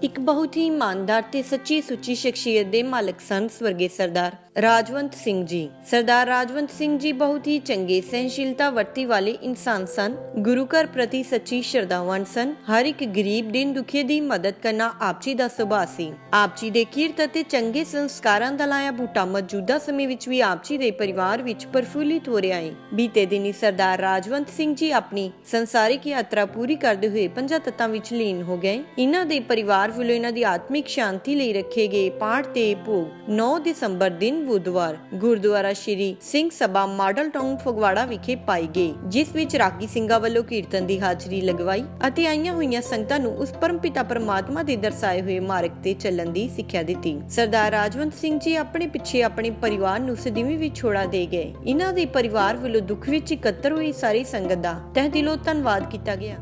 ਇੱਕ ਬਹੁਤ ਹੀ ਇਮਾਨਦਾਰ ਤੇ ਸੱਚੀ ਸੁੱਚੀ ਸ਼ਖਸੀਅਤ ਦੇ ਮਾਲਕ ਸਨ ਸਵਰਗੀ ਸਰਦਾਰ ਰਾਜਵੰਤ ਸਿੰਘ ਜੀ। ਸਰਦਾਰ ਰਾਜਵੰਤ ਸਿੰਘ ਜੀ ਬਹੁਤ ਹੀ ਚੰਗੇ ਸਹਿਨਸ਼ੀਲਤਾ ਵਰਤੀ ਵਾਲੇ ਇਨਸਾਨ ਸਨ। ਗੁਰੂ ਘਰ ਪ੍ਰਤੀ ਸੱਚੀ ਸ਼ਰਧਾਵਾਨ ਸਨ। ਹਰ ਇੱਕ ਗਰੀਬ ਦਿਨ ਦੁਖੀ ਦੀ ਮਦਦ ਕਰਨਾ ਆਪ ਜੀ ਦਾ ਸੁਭਾਅ ਸੀ। ਆਪ ਜੀ ਦੇ ਕੀਰਤ ਅਤੇ ਚੰਗੇ ਸੰਸਕਾਰਾਂ ਦਾ ਲਾਇਆ ਬੂਟਾ ਮੌਜੂਦਾ ਸਮੇਂ ਵਿੱਚ ਵੀ ਆਪ ਜੀ ਦੇ ਪਰਿਵਾਰ ਵਿੱਚ ਪ੍ਰਫੁੱਲਿਤ ਹੋ ਰਿਹਾ ਹੈ। ਬੀਤੇ ਦਿਨੀ ਸਰਦਾਰ ਰਾਜਵੰਤ ਸਿੰਘ ਜੀ ਆਪਣੀ ਸੰਸਾਰਿਕ ਯਾਤਰਾ ਪੂਰੀ ਕਰਦੇ ਹੋਏ ਪੰਜਾਂ ਤੱਤਾਂ ਵਿੱਚ ਲੀਨ ਹੋ ਗਏ। ਇਹਨਾਂ ਦੇ ਪਰਿਵਾਰ ਵੱਲੋਂ ਇਹਨਾਂ ਦੀ ਆਤਮਿਕ ਸ਼ਾਂਤੀ ਲਈ ਰੱਖੇ ਗਏ ਪਾਠ ਤੇ ਭੋਗ 9 ਦਸੰਬਰ ਦਿਨ ਬੁੱਧਵਾਰ ਗੁਰਦੁਆਰਾ ਸ਼੍ਰੀ ਸਿੰਘ ਸਭਾ ਮਾਡਲ ਟਾਊਨ ਫਗਵਾੜਾ ਵਿਖੇ ਪਾਈ ਗਈ, ਜਿਸ ਵਿੱਚ ਰਾਗੀ ਸਿੰਘਾਂ ਵੱਲੋਂ ਕੀਰਤਨ ਦੀ ਹਾਜ਼ਰੀ ਲਗਵਾਈ ਅਤੇ ਆਈਆਂ ਹੋਈਆਂ ਸੰਗਤਾਂ ਨੂੰ ਉਸ ਪਰਮਪਿਤਾ ਪਰਮਾਤਮਾ ਦੇ ਦਰਸਾਏ ਹੋਏ ਮਾਰਗ ਤੇ ਚੱਲਣ ਦੀ ਸਿੱਖਿਆ ਦਿੱਤੀ। ਸਰਦਾਰ ਰਾਜਵੰਤ ਸਿੰਘ ਜੀ ਆਪਣੇ ਪਿੱਛੇ ਆਪਣੇ ਪਰਿਵਾਰ ਨੂੰ ਸਦੀਵੀ ਵਿਛੋੜਾ ਦੇ ਗਏ। ਇਹਨਾਂ ਦੇ ਪਰਿਵਾਰ ਵੱਲੋਂ ਦੁੱਖ ਵਿੱਚ ਇਕੱਤਰ ਹੋਈ ਸਾਰੀ ਸੰਗਤ ਦਾ ਤਹਿ ਦਿਲੋਂ ਧੰਨਵਾਦ ਕੀਤਾ ਗਿਆ।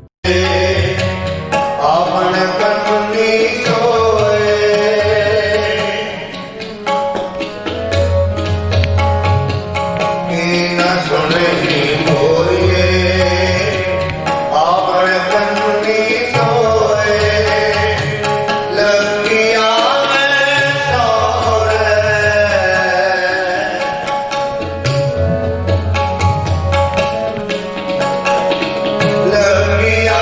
ਆਪਣੇ ਕੰਨੀ ਸੋਏ ਕੀ ਨਾ ਸੁਣੇ ਮੋਰੀਏ ਆਪਣੇ ਕੰਨੀ ਸੋਏ ਲੱਗਿਆ ਮੈਂ ਸੋਰੇ ਲੱਗਿਆ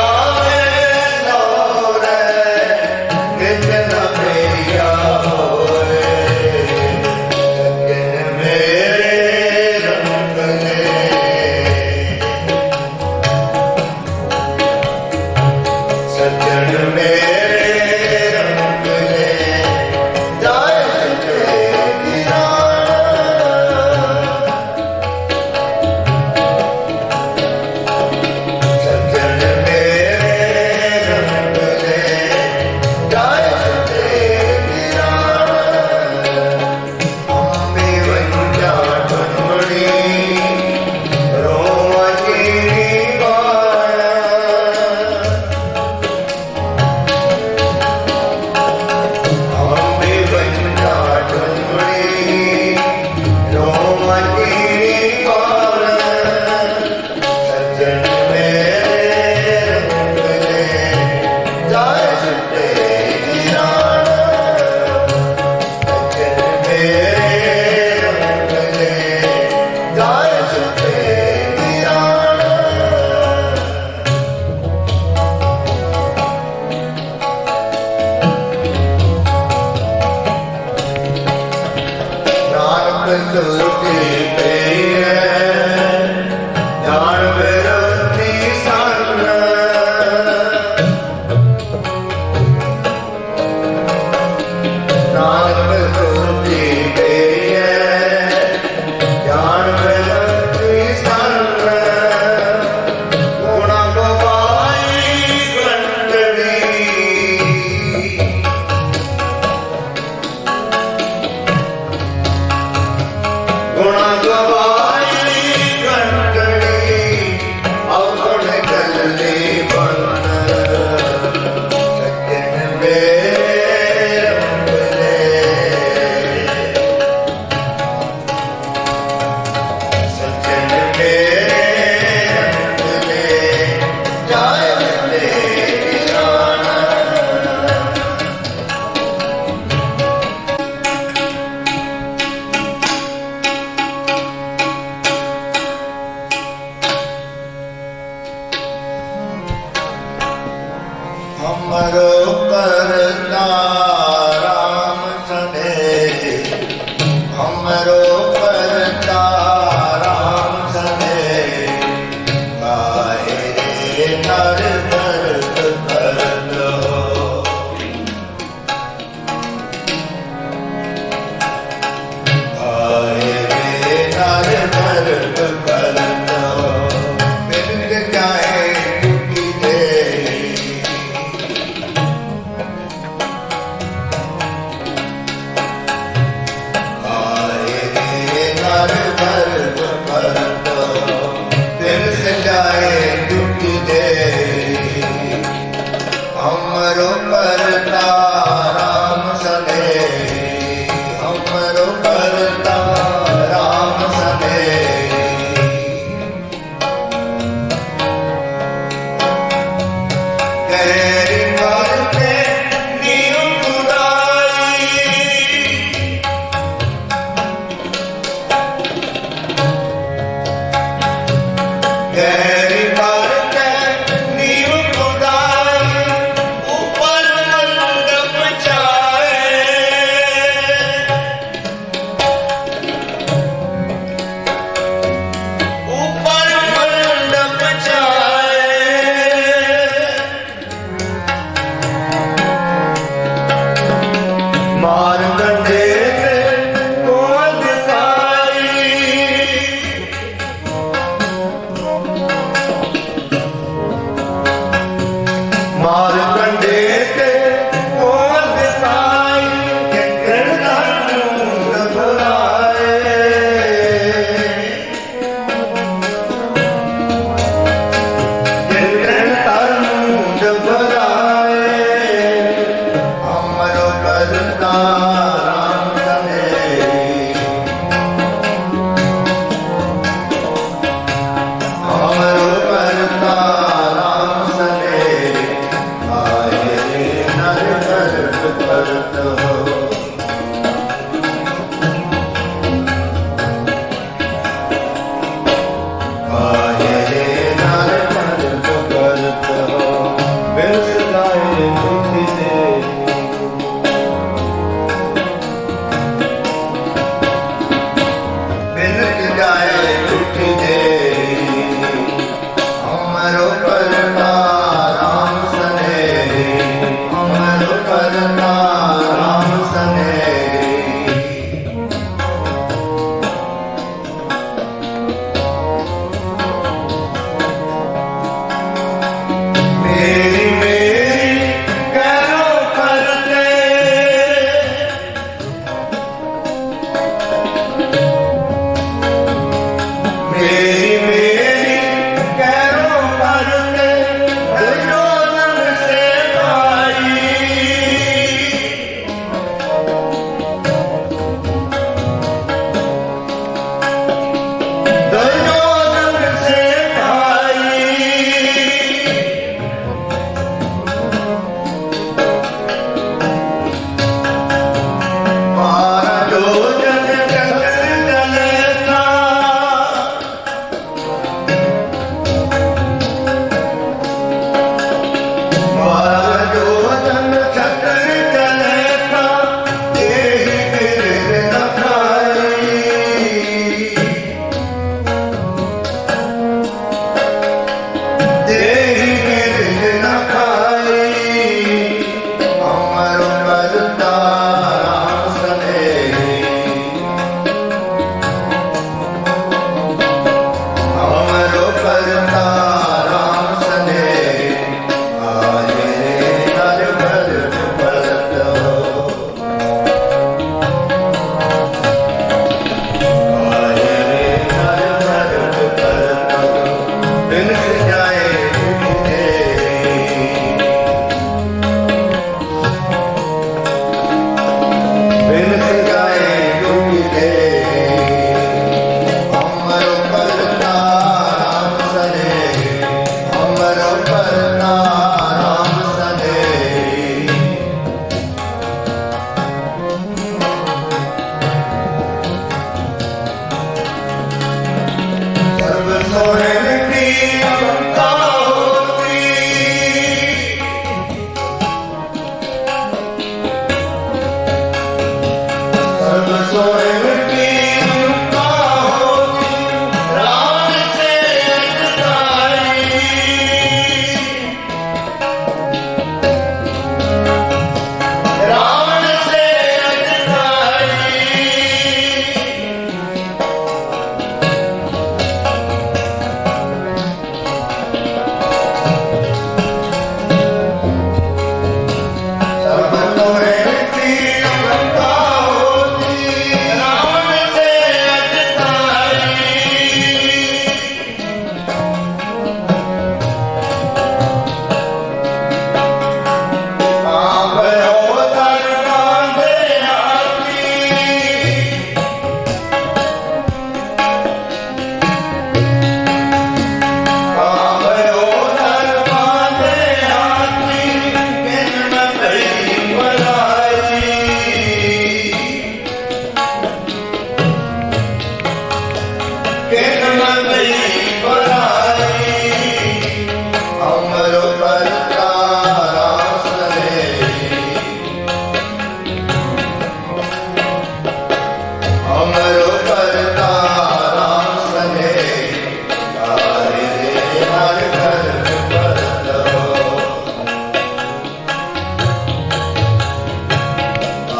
ਹਰ ਕਰਮ ਕਰਤੋ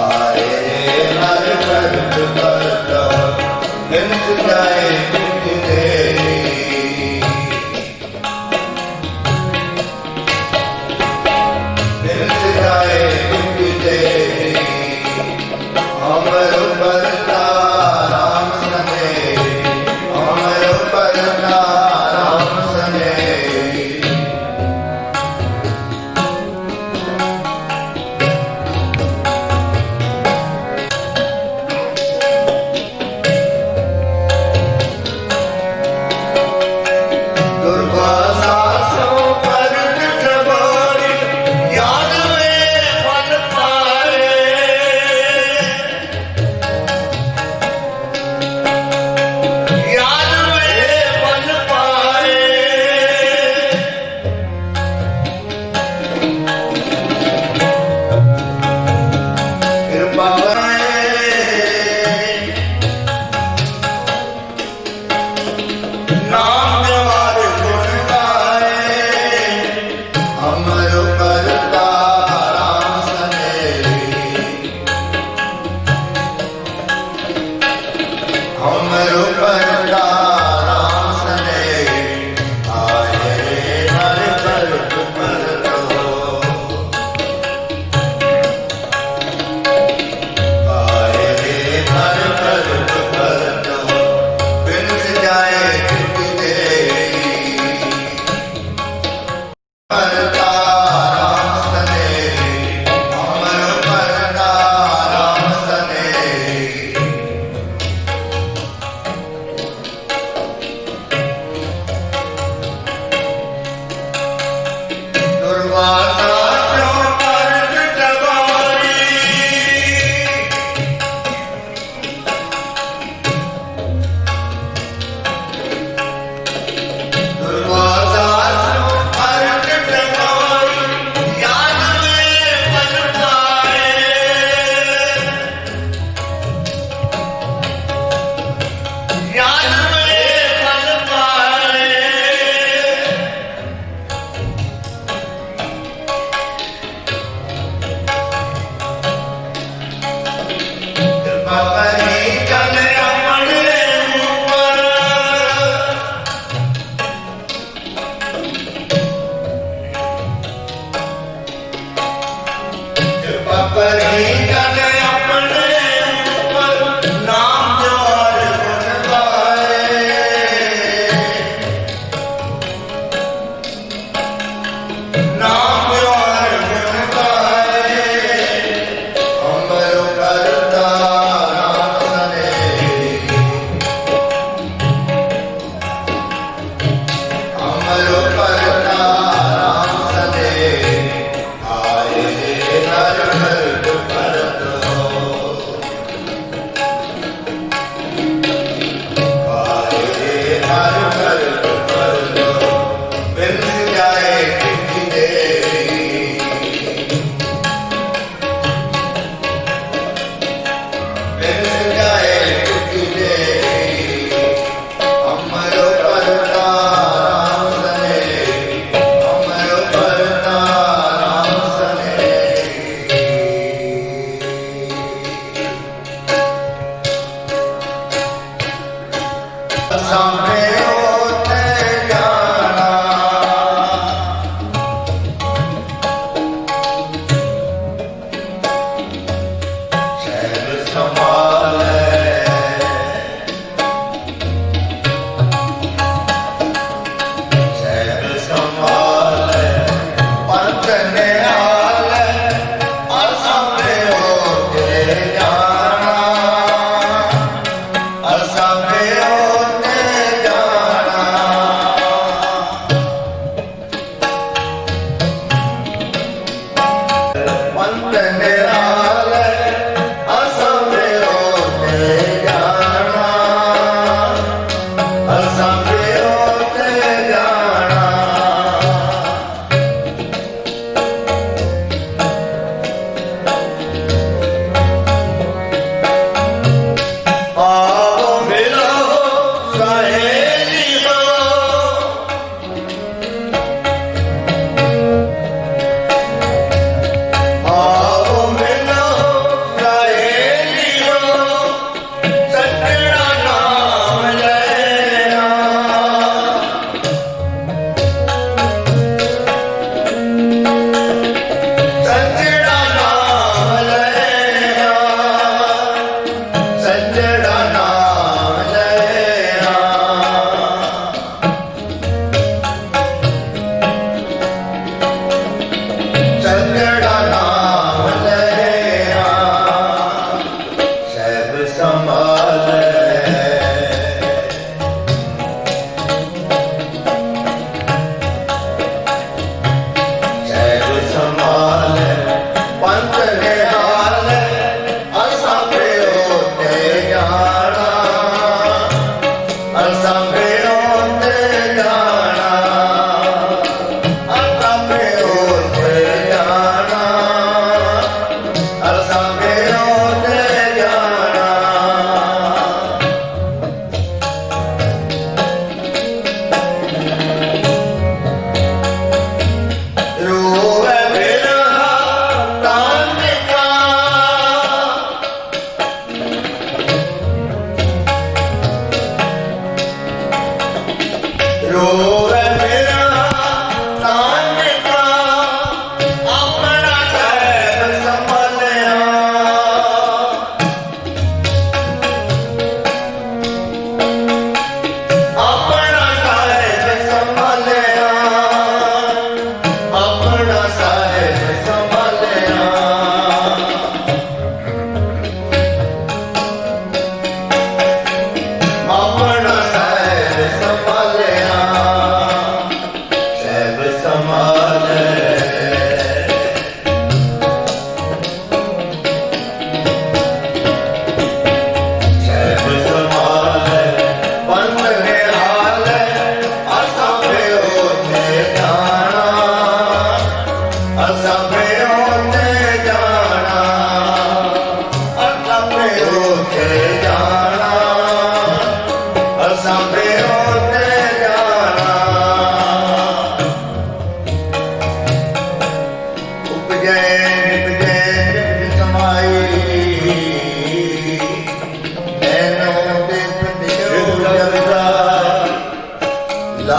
ਆਏ ਹਰ ਕਰਮ ਕਰਤੋ ਬਿਨ ਜਾਏ ਬਿਨ ਦੇਰੀ ਬਿਨ ਜਾਏ ਬਿਨ ਦੇਰੀ ਅਮਰ ਕਰਤਾ ਰਾਮ ਸਨੇ ਅਮਰ ਕਰਤਾ ਰਾਮ ਸਨੇ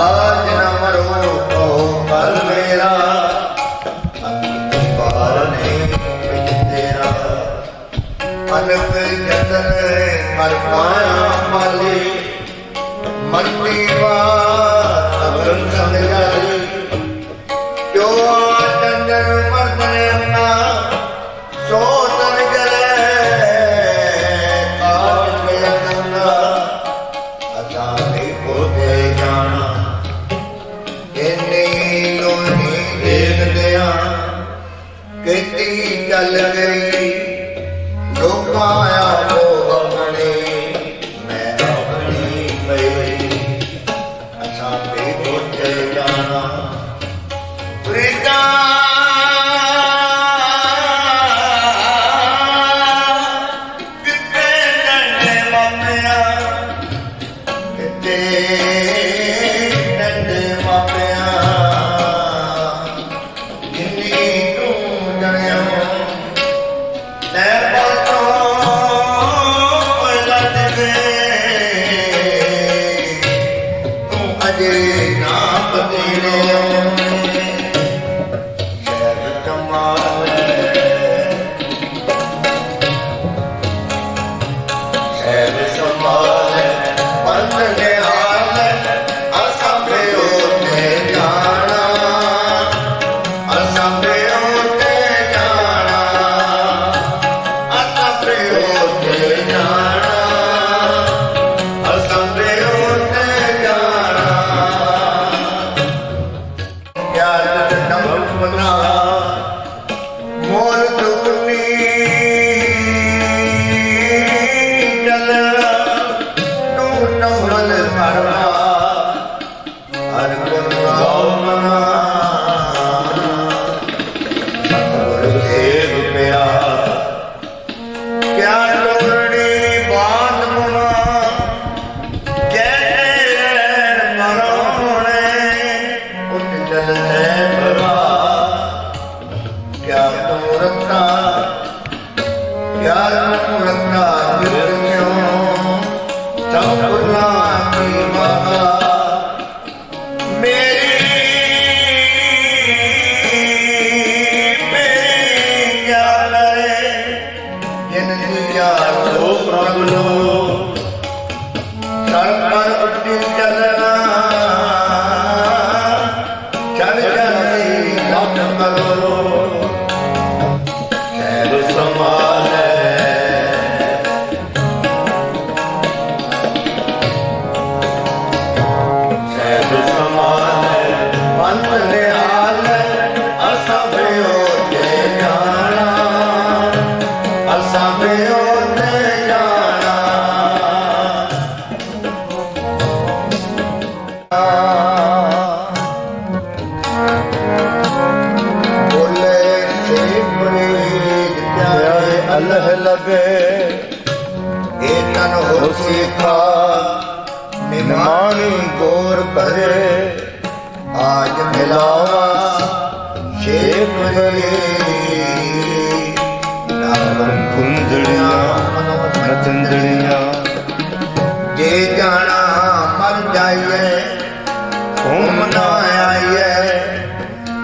आज न मरो ओ कल मेरा अंत बार नहीं तेरा अनक जतन मर पाया माली मरती बात अगन संग जाली जो डंगर मरने अपना सो तन जले काज में गंगा अचानक होते जाना इन्नी लोनी देख दिया कितनी चल गई लोग आया वो अपने मैं अपनी गई अचानक होते जाना प्रीता सीखा निमानी गोर करे आज मिलावा शेप कुंजड़िया नचंदड़िया जे जाना मर जाइए घूम ना आइए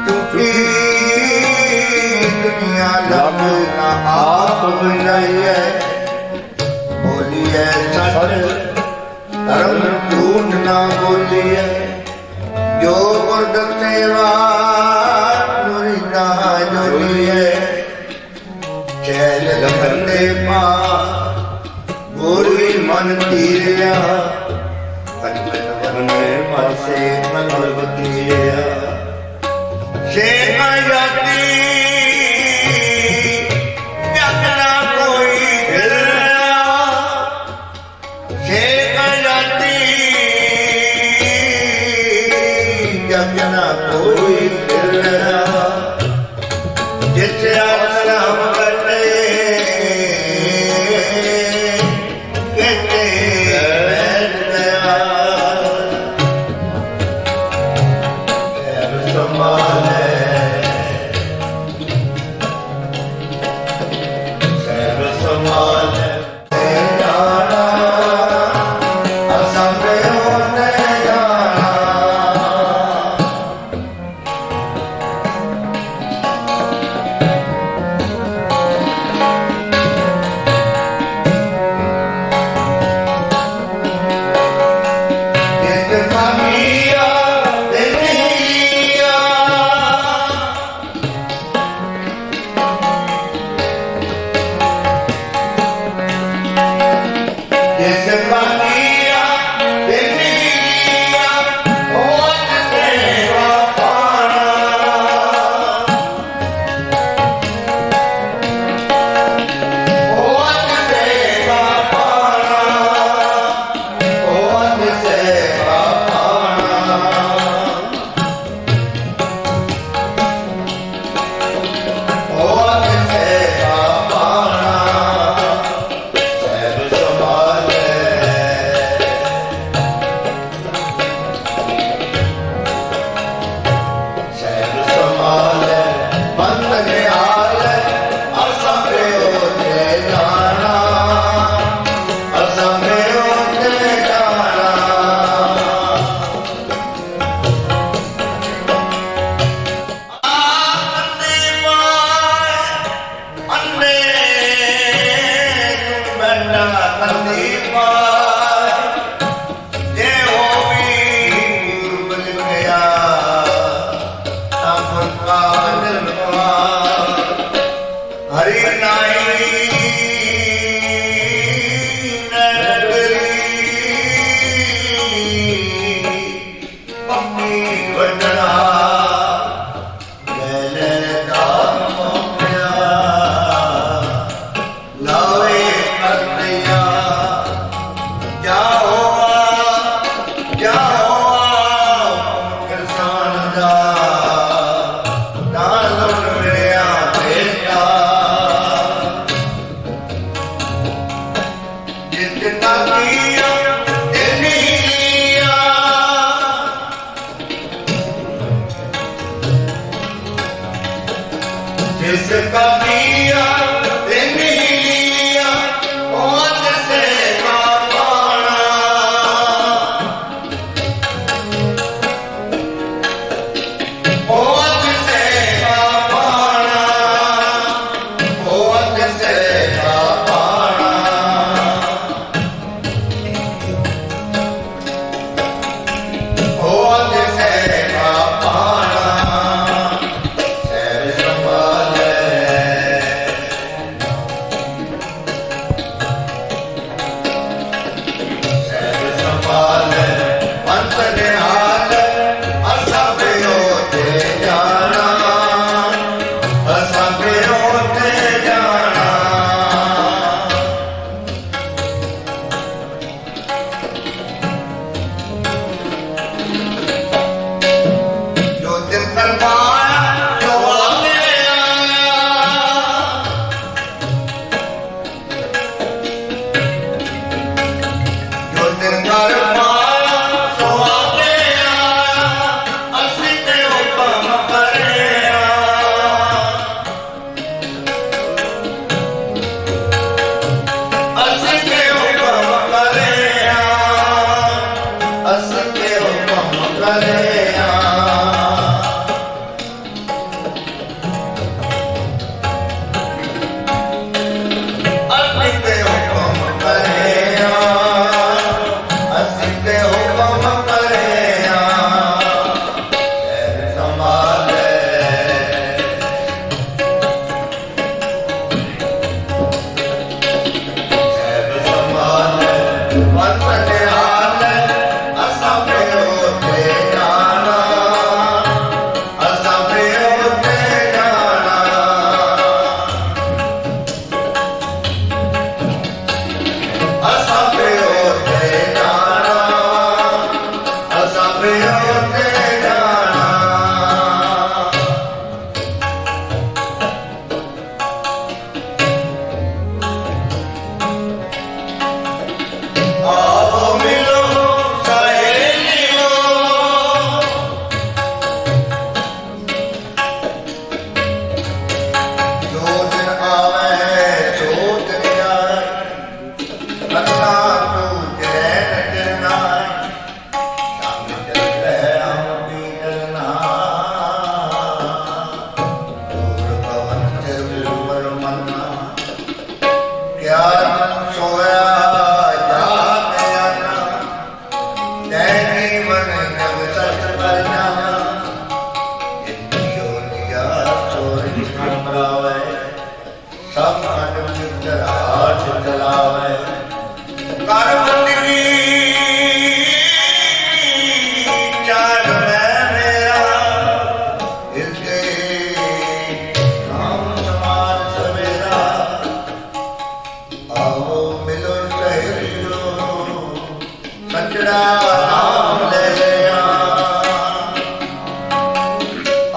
चुकी दुनिया लब ना आप बनाइए बोलिए सच धर्म झूठ ना बोलिए जो गुरद सेवा पूरी ना जोड़िए चैल गंदे पा गोरी मन तीरिया पंचन पासे मन बतिया शेख जाती जगना कोई फिर शेख जाती जगना कोई फिर जिसे आसराम करते कहते बैठ गया संभाल जिसका दिया दिन ही लिया पहुंच से का पाना पहुंच से का पाना पहुंच से का पाना पहुंच से का पाना सैर संभाले सैर संभाले पंथ निहाल असा बियोते जाना असा बियोते जाना जो दिल करवाया जो आगे आया जो दिल करवाया जो आगे आया असी ते हुक्म करेया असी ते हुक्म करेया असी ते हुक्म करेया असी ते हुक्म करेया असी ते हुक्म करेया सैर संभाले सैर संभाले पंथ निहाल असा बियोते जाना असा बियोते जाना असा बियोते जाना असा बियोते जाना आओ मिलो सहेलियों जो दिन आवे सो दिन आए अन्ना तू जैन गिरना शाम चले हम भी चलना दूर पवन चल पर मन्ना क्या मन सोया जाग आना दैनी मन जब सच कर जाना इंद्रियों लिया चोरी घुमरावे सब मन मित्र हाथ चलावे कर बंदगी चाल में मेरा इनके नाम समाज सवेरा आओ मिलो सहेलियों सचड़ा नाम ले लिया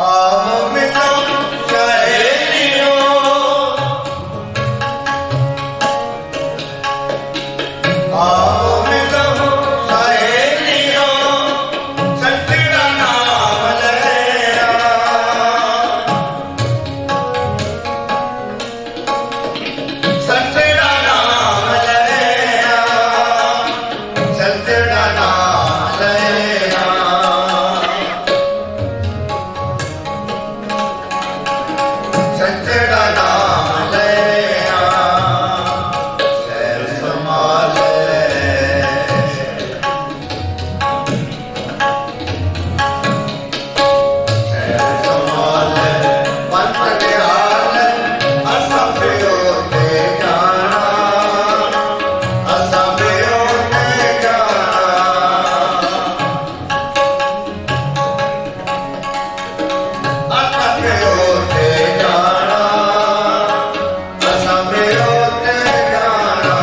आओ मिलो सहेलियों आओ मिलो सहेलियों सचड़ा नाम ले लिया सचड़ा नाम ले लिया सचड़ा नाम ले लिया सचड़ा नाम ले लिया सैर संभाले सैर संभाले पंथ निहाल असा बियोते जाना असा बियोते जाना असा बियोते जाना असा बियोते जाना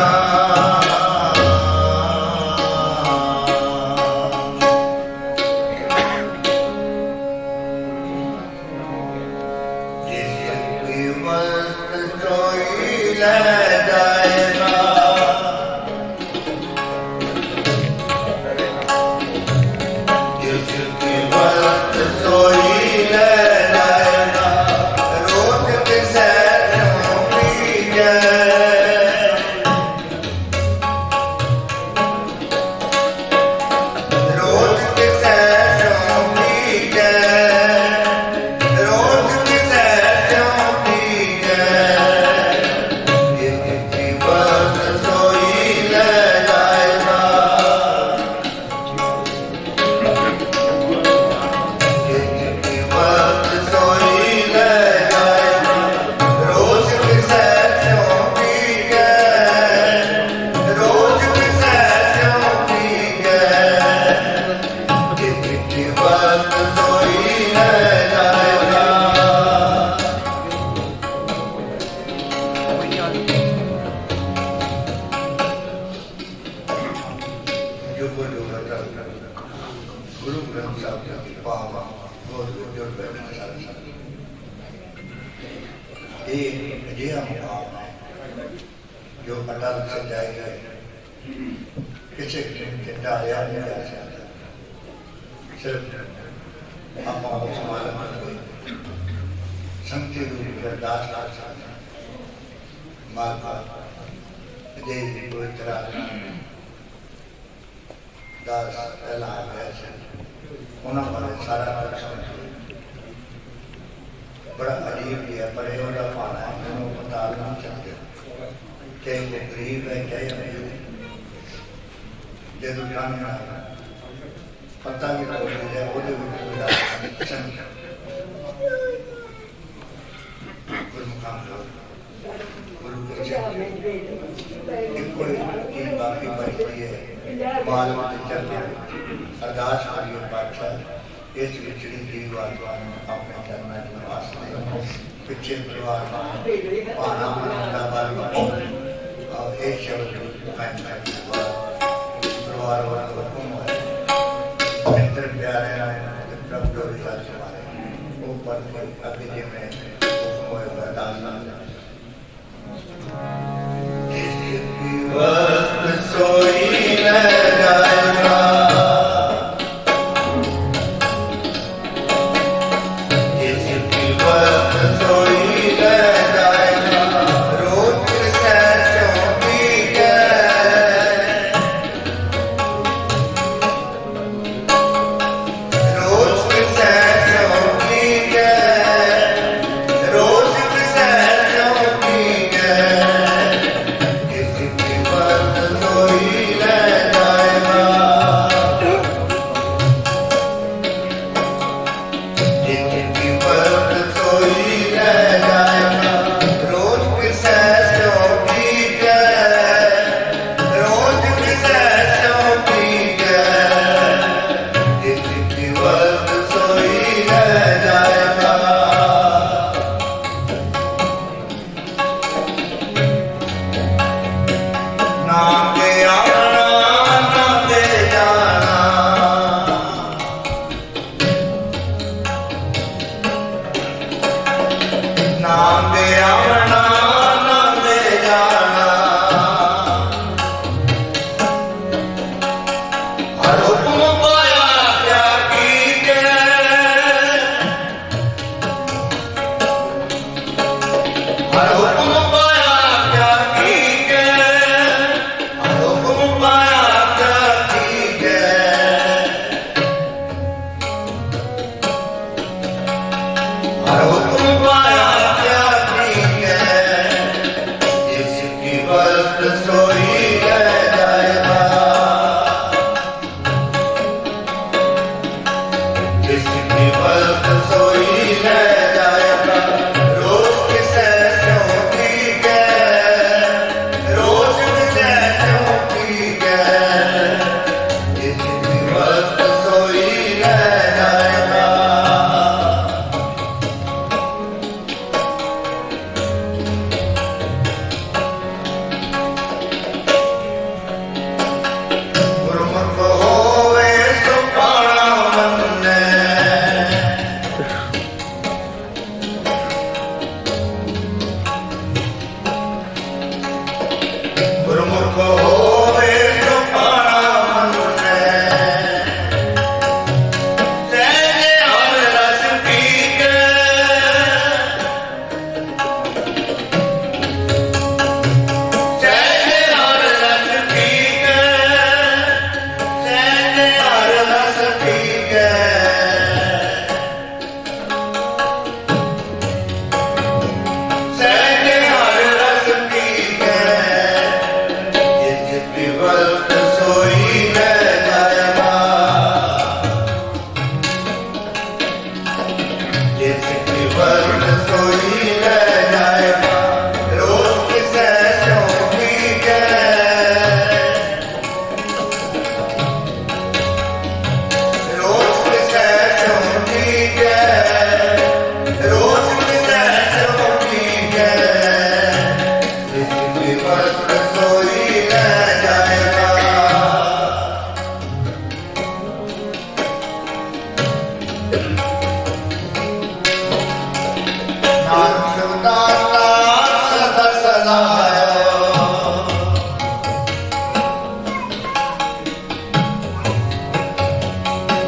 जिसकी मस्त कोई ले जाएगा जिसकी मस्त सोई ले जाएगा रोज के सोई रह जाएगा। जो गुरु ग्रंथ साहब की पावा बहुत जो बैठना सारी ये अजिहा मुकाम है जो अटल सजाई गए किसी से डाया नहीं जा सकता। सिर्फ आप संभाल कोई संगति रूप में अरदास कर सकते माता दे कोई तरह दास पहला आ गया से उन्होंने पर सारा कुछ बड़ा अजीब ही है पर ये पाना है मैंने बता नहीं सकते चाहे वो गरीब है चाहे अमीर है जो जाने पता भी तो है वो गुरु मुकाम गुरु के कोई चीज बाकी बची है बाल चलते अरदास करिए बादशाह इस विचड़ी जीव आत्मा अपने चरणों के वास्ते पिछले परिवार पाना मना बाल और एक शब्द परिवार वाला हुक्म है मित्र प्यारे प्रभु जो विचार हमारे ऊपर अभी जी में हुक्म है अरदास जिसकी वक्त सोई रह जाएगा। जिसकी वक्त सोई रह जाएगा। रोज सैसों की रोज सैसों की रोज सैसों की जिसकी वक्त सोई रह जाएगा। जिसकी वक्त सोई रह जाएगा। रोज सैसों की रोज सैसों की जिसकी वक्त सोई रह जाएगा। ना के आना ना के जाना ना के आना ना के जाना हर हुक्म पाया क्या कीजिए। हर हुक्म पाया क्या कीजिए। हर हुक्म पाया क्या कीजिए। हर हुक्म पाया क्या कीजिए। जिसकी वक्त सोई रह जाएगा। जिसकी वक्त सोई रह जाएगा। रोज के सैसों की रोज के सैसों की जिसकी वक्त सोई रह जाएगा। गुरुमुख होवे सो पाना मन्ने। गुरुमुख होवे सो पाना मन्ने। सहजे हर रस पी के सहजे हर रस पी के सहजे हर रस पी के सहजे हर रस पी के जिसकी वक्त सोई रह जाएगा। जिसकी वक्त सोई रह जाएगा। रोज की सैसों की रोज की सैसों ਨਾਨਕ ਸੁਦਾਤਾ ਸਦਾ ਸਲਾਇਓ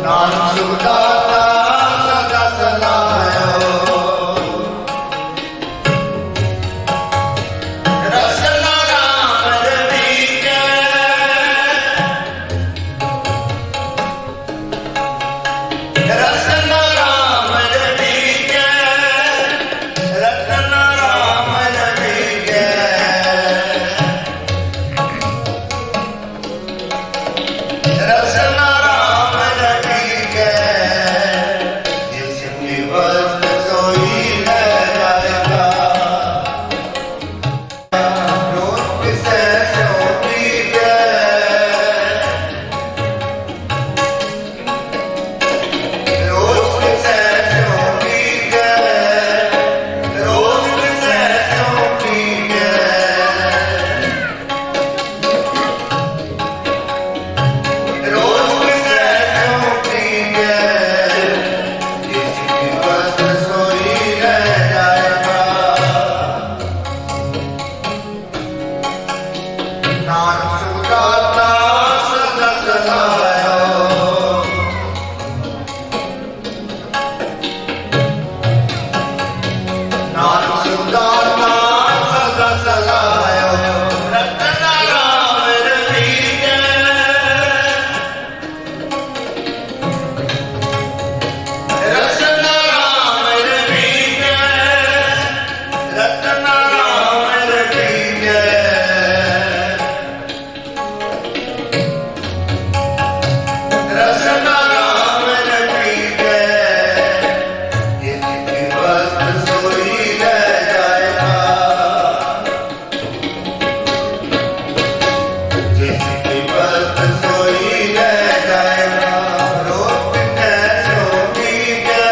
ਨਾਨਕ ਸੁਦਾਤਾ ਸਦਾ ਸਲਾਇਓ ਰਸਨਾ ਰਾਮ ਰਵੀਜੈ ਰਸਨਾ ਰਾਮ ਰਵੀਜੈ ਰਤਨਾ ਰਾਮ ਰਵੀਜੈ ਰਸਨਾ ਰਾਮ ਰਵੀਜੈ ਜਿਸ ਕੀ ਵਸਤ ਸੋਈ ਲੈ ਜਾਏਗਾ ਰੋਜ਼ ਕਿਸੈ ਸੋ ਪੀਜੈ ਰੋਜ਼ ਕਿਸੈ ਸੋ ਪੀਜੈ ਰੋਜ਼ ਕਿਸੈ ਸੋ ਪੀਜੈ ਰੋਜ਼ ਕਿਸੈ ਸੋ ਪੀਜੈ ਜਿਸ ਕੀ ਵਸਤ ਸੋਈ ਲੈ ਜਾਏਗਾ ਨਾਨਕ ਸੁਦਾਤਾ ਸਦਾ ਸਲਾਇਓ ਨਾਨਕ ਸੁਦਾਤਾ ਸਦਾ ਸਲਾਇਓ ਰਤਨਾ ਰਾਮ ਰਵੀਜੈ ਰਸਨਾ ਰਾਮ ਰਵੀਜੈ ਰਤਨਾ ਰਾਮ ਰਵੀਜੈ ਰਸਨਾ ਰਾਮ ਰਵੀਜੈ ਜਿਸ ਕੀ ਵਸਤ ਸੋਈ ਲੈ ਜਾਏਗਾ ਜਿਸ ਕੀ ਵਸਤ ਸੋਈ ਲੈ ਜਾਏਗਾ ਰੋਜ਼ ਕਿਸੈ ਸੋ ਪੀਜੈ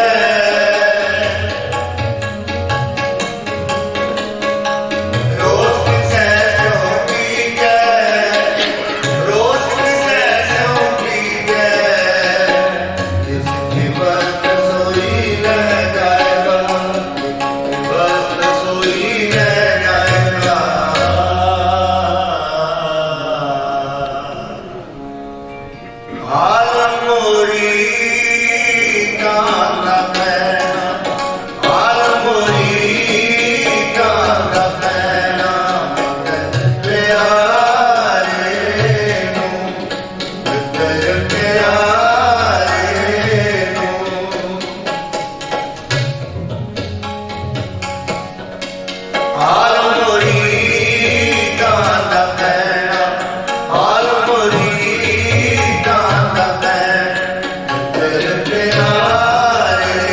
ਰੋਜ਼ ਕਿਸੈ ਸੋ ਪੀਜੈ ਰੋਜ਼ ਕਿਸੈ ਸੋ ਪੀਜੈ ਜਿਸ ਕੀ ਵਸਤ ਸੋਈ ਲੈ ਜਾਏਗਾ ਵਸਤ ਸੋਈ ਲੈ ਜਾਏਗਾ ਹਾਲ ਮੋਰੀ ਕਾਂਦਾ ਪੈਣਾ ਹਾਲ ਮੋਰੀ ਕਾਂਦਾ ਪੈਣਾ ਪਿਆਰੇ ਨੂੰ ਤੇਰੇ ਪਿਆਰੇ ਨੂੰ ਹਾਲ ਮੋਰੀ ਕਾਂਦਾ ਪੈਣਾ ਹਾਲ ਮੋਰੀ ਕਾਂਦਾ ਪੈਣਾ ਤੇਰੇ ਪਿਆਰੇ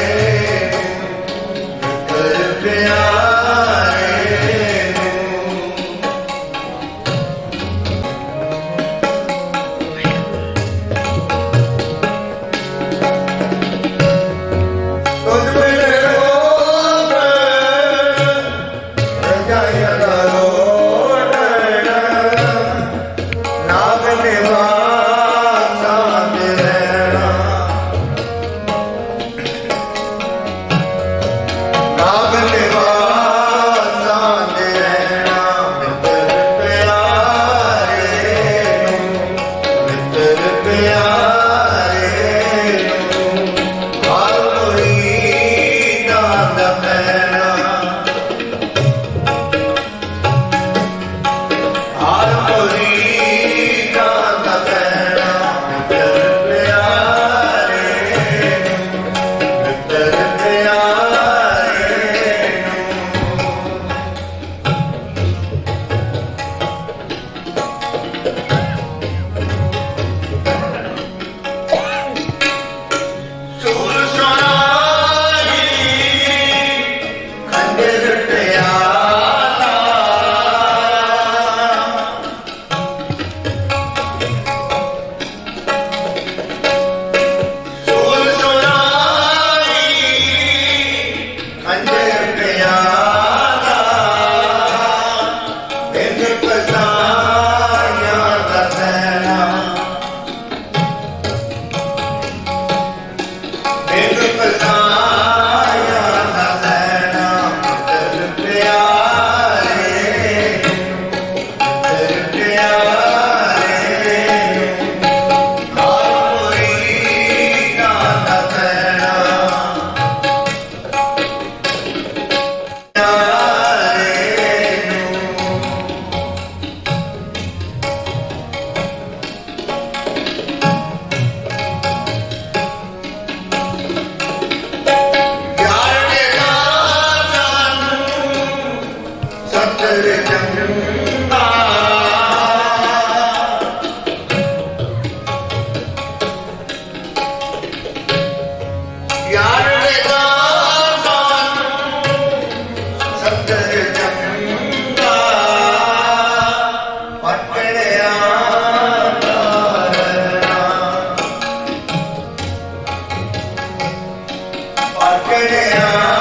ਗਿਆਨ ਵਿਗਾਨ ਸਤਿ ਜੰਗਾ ਪਟੜਿਆ ਪਟੜਿਆ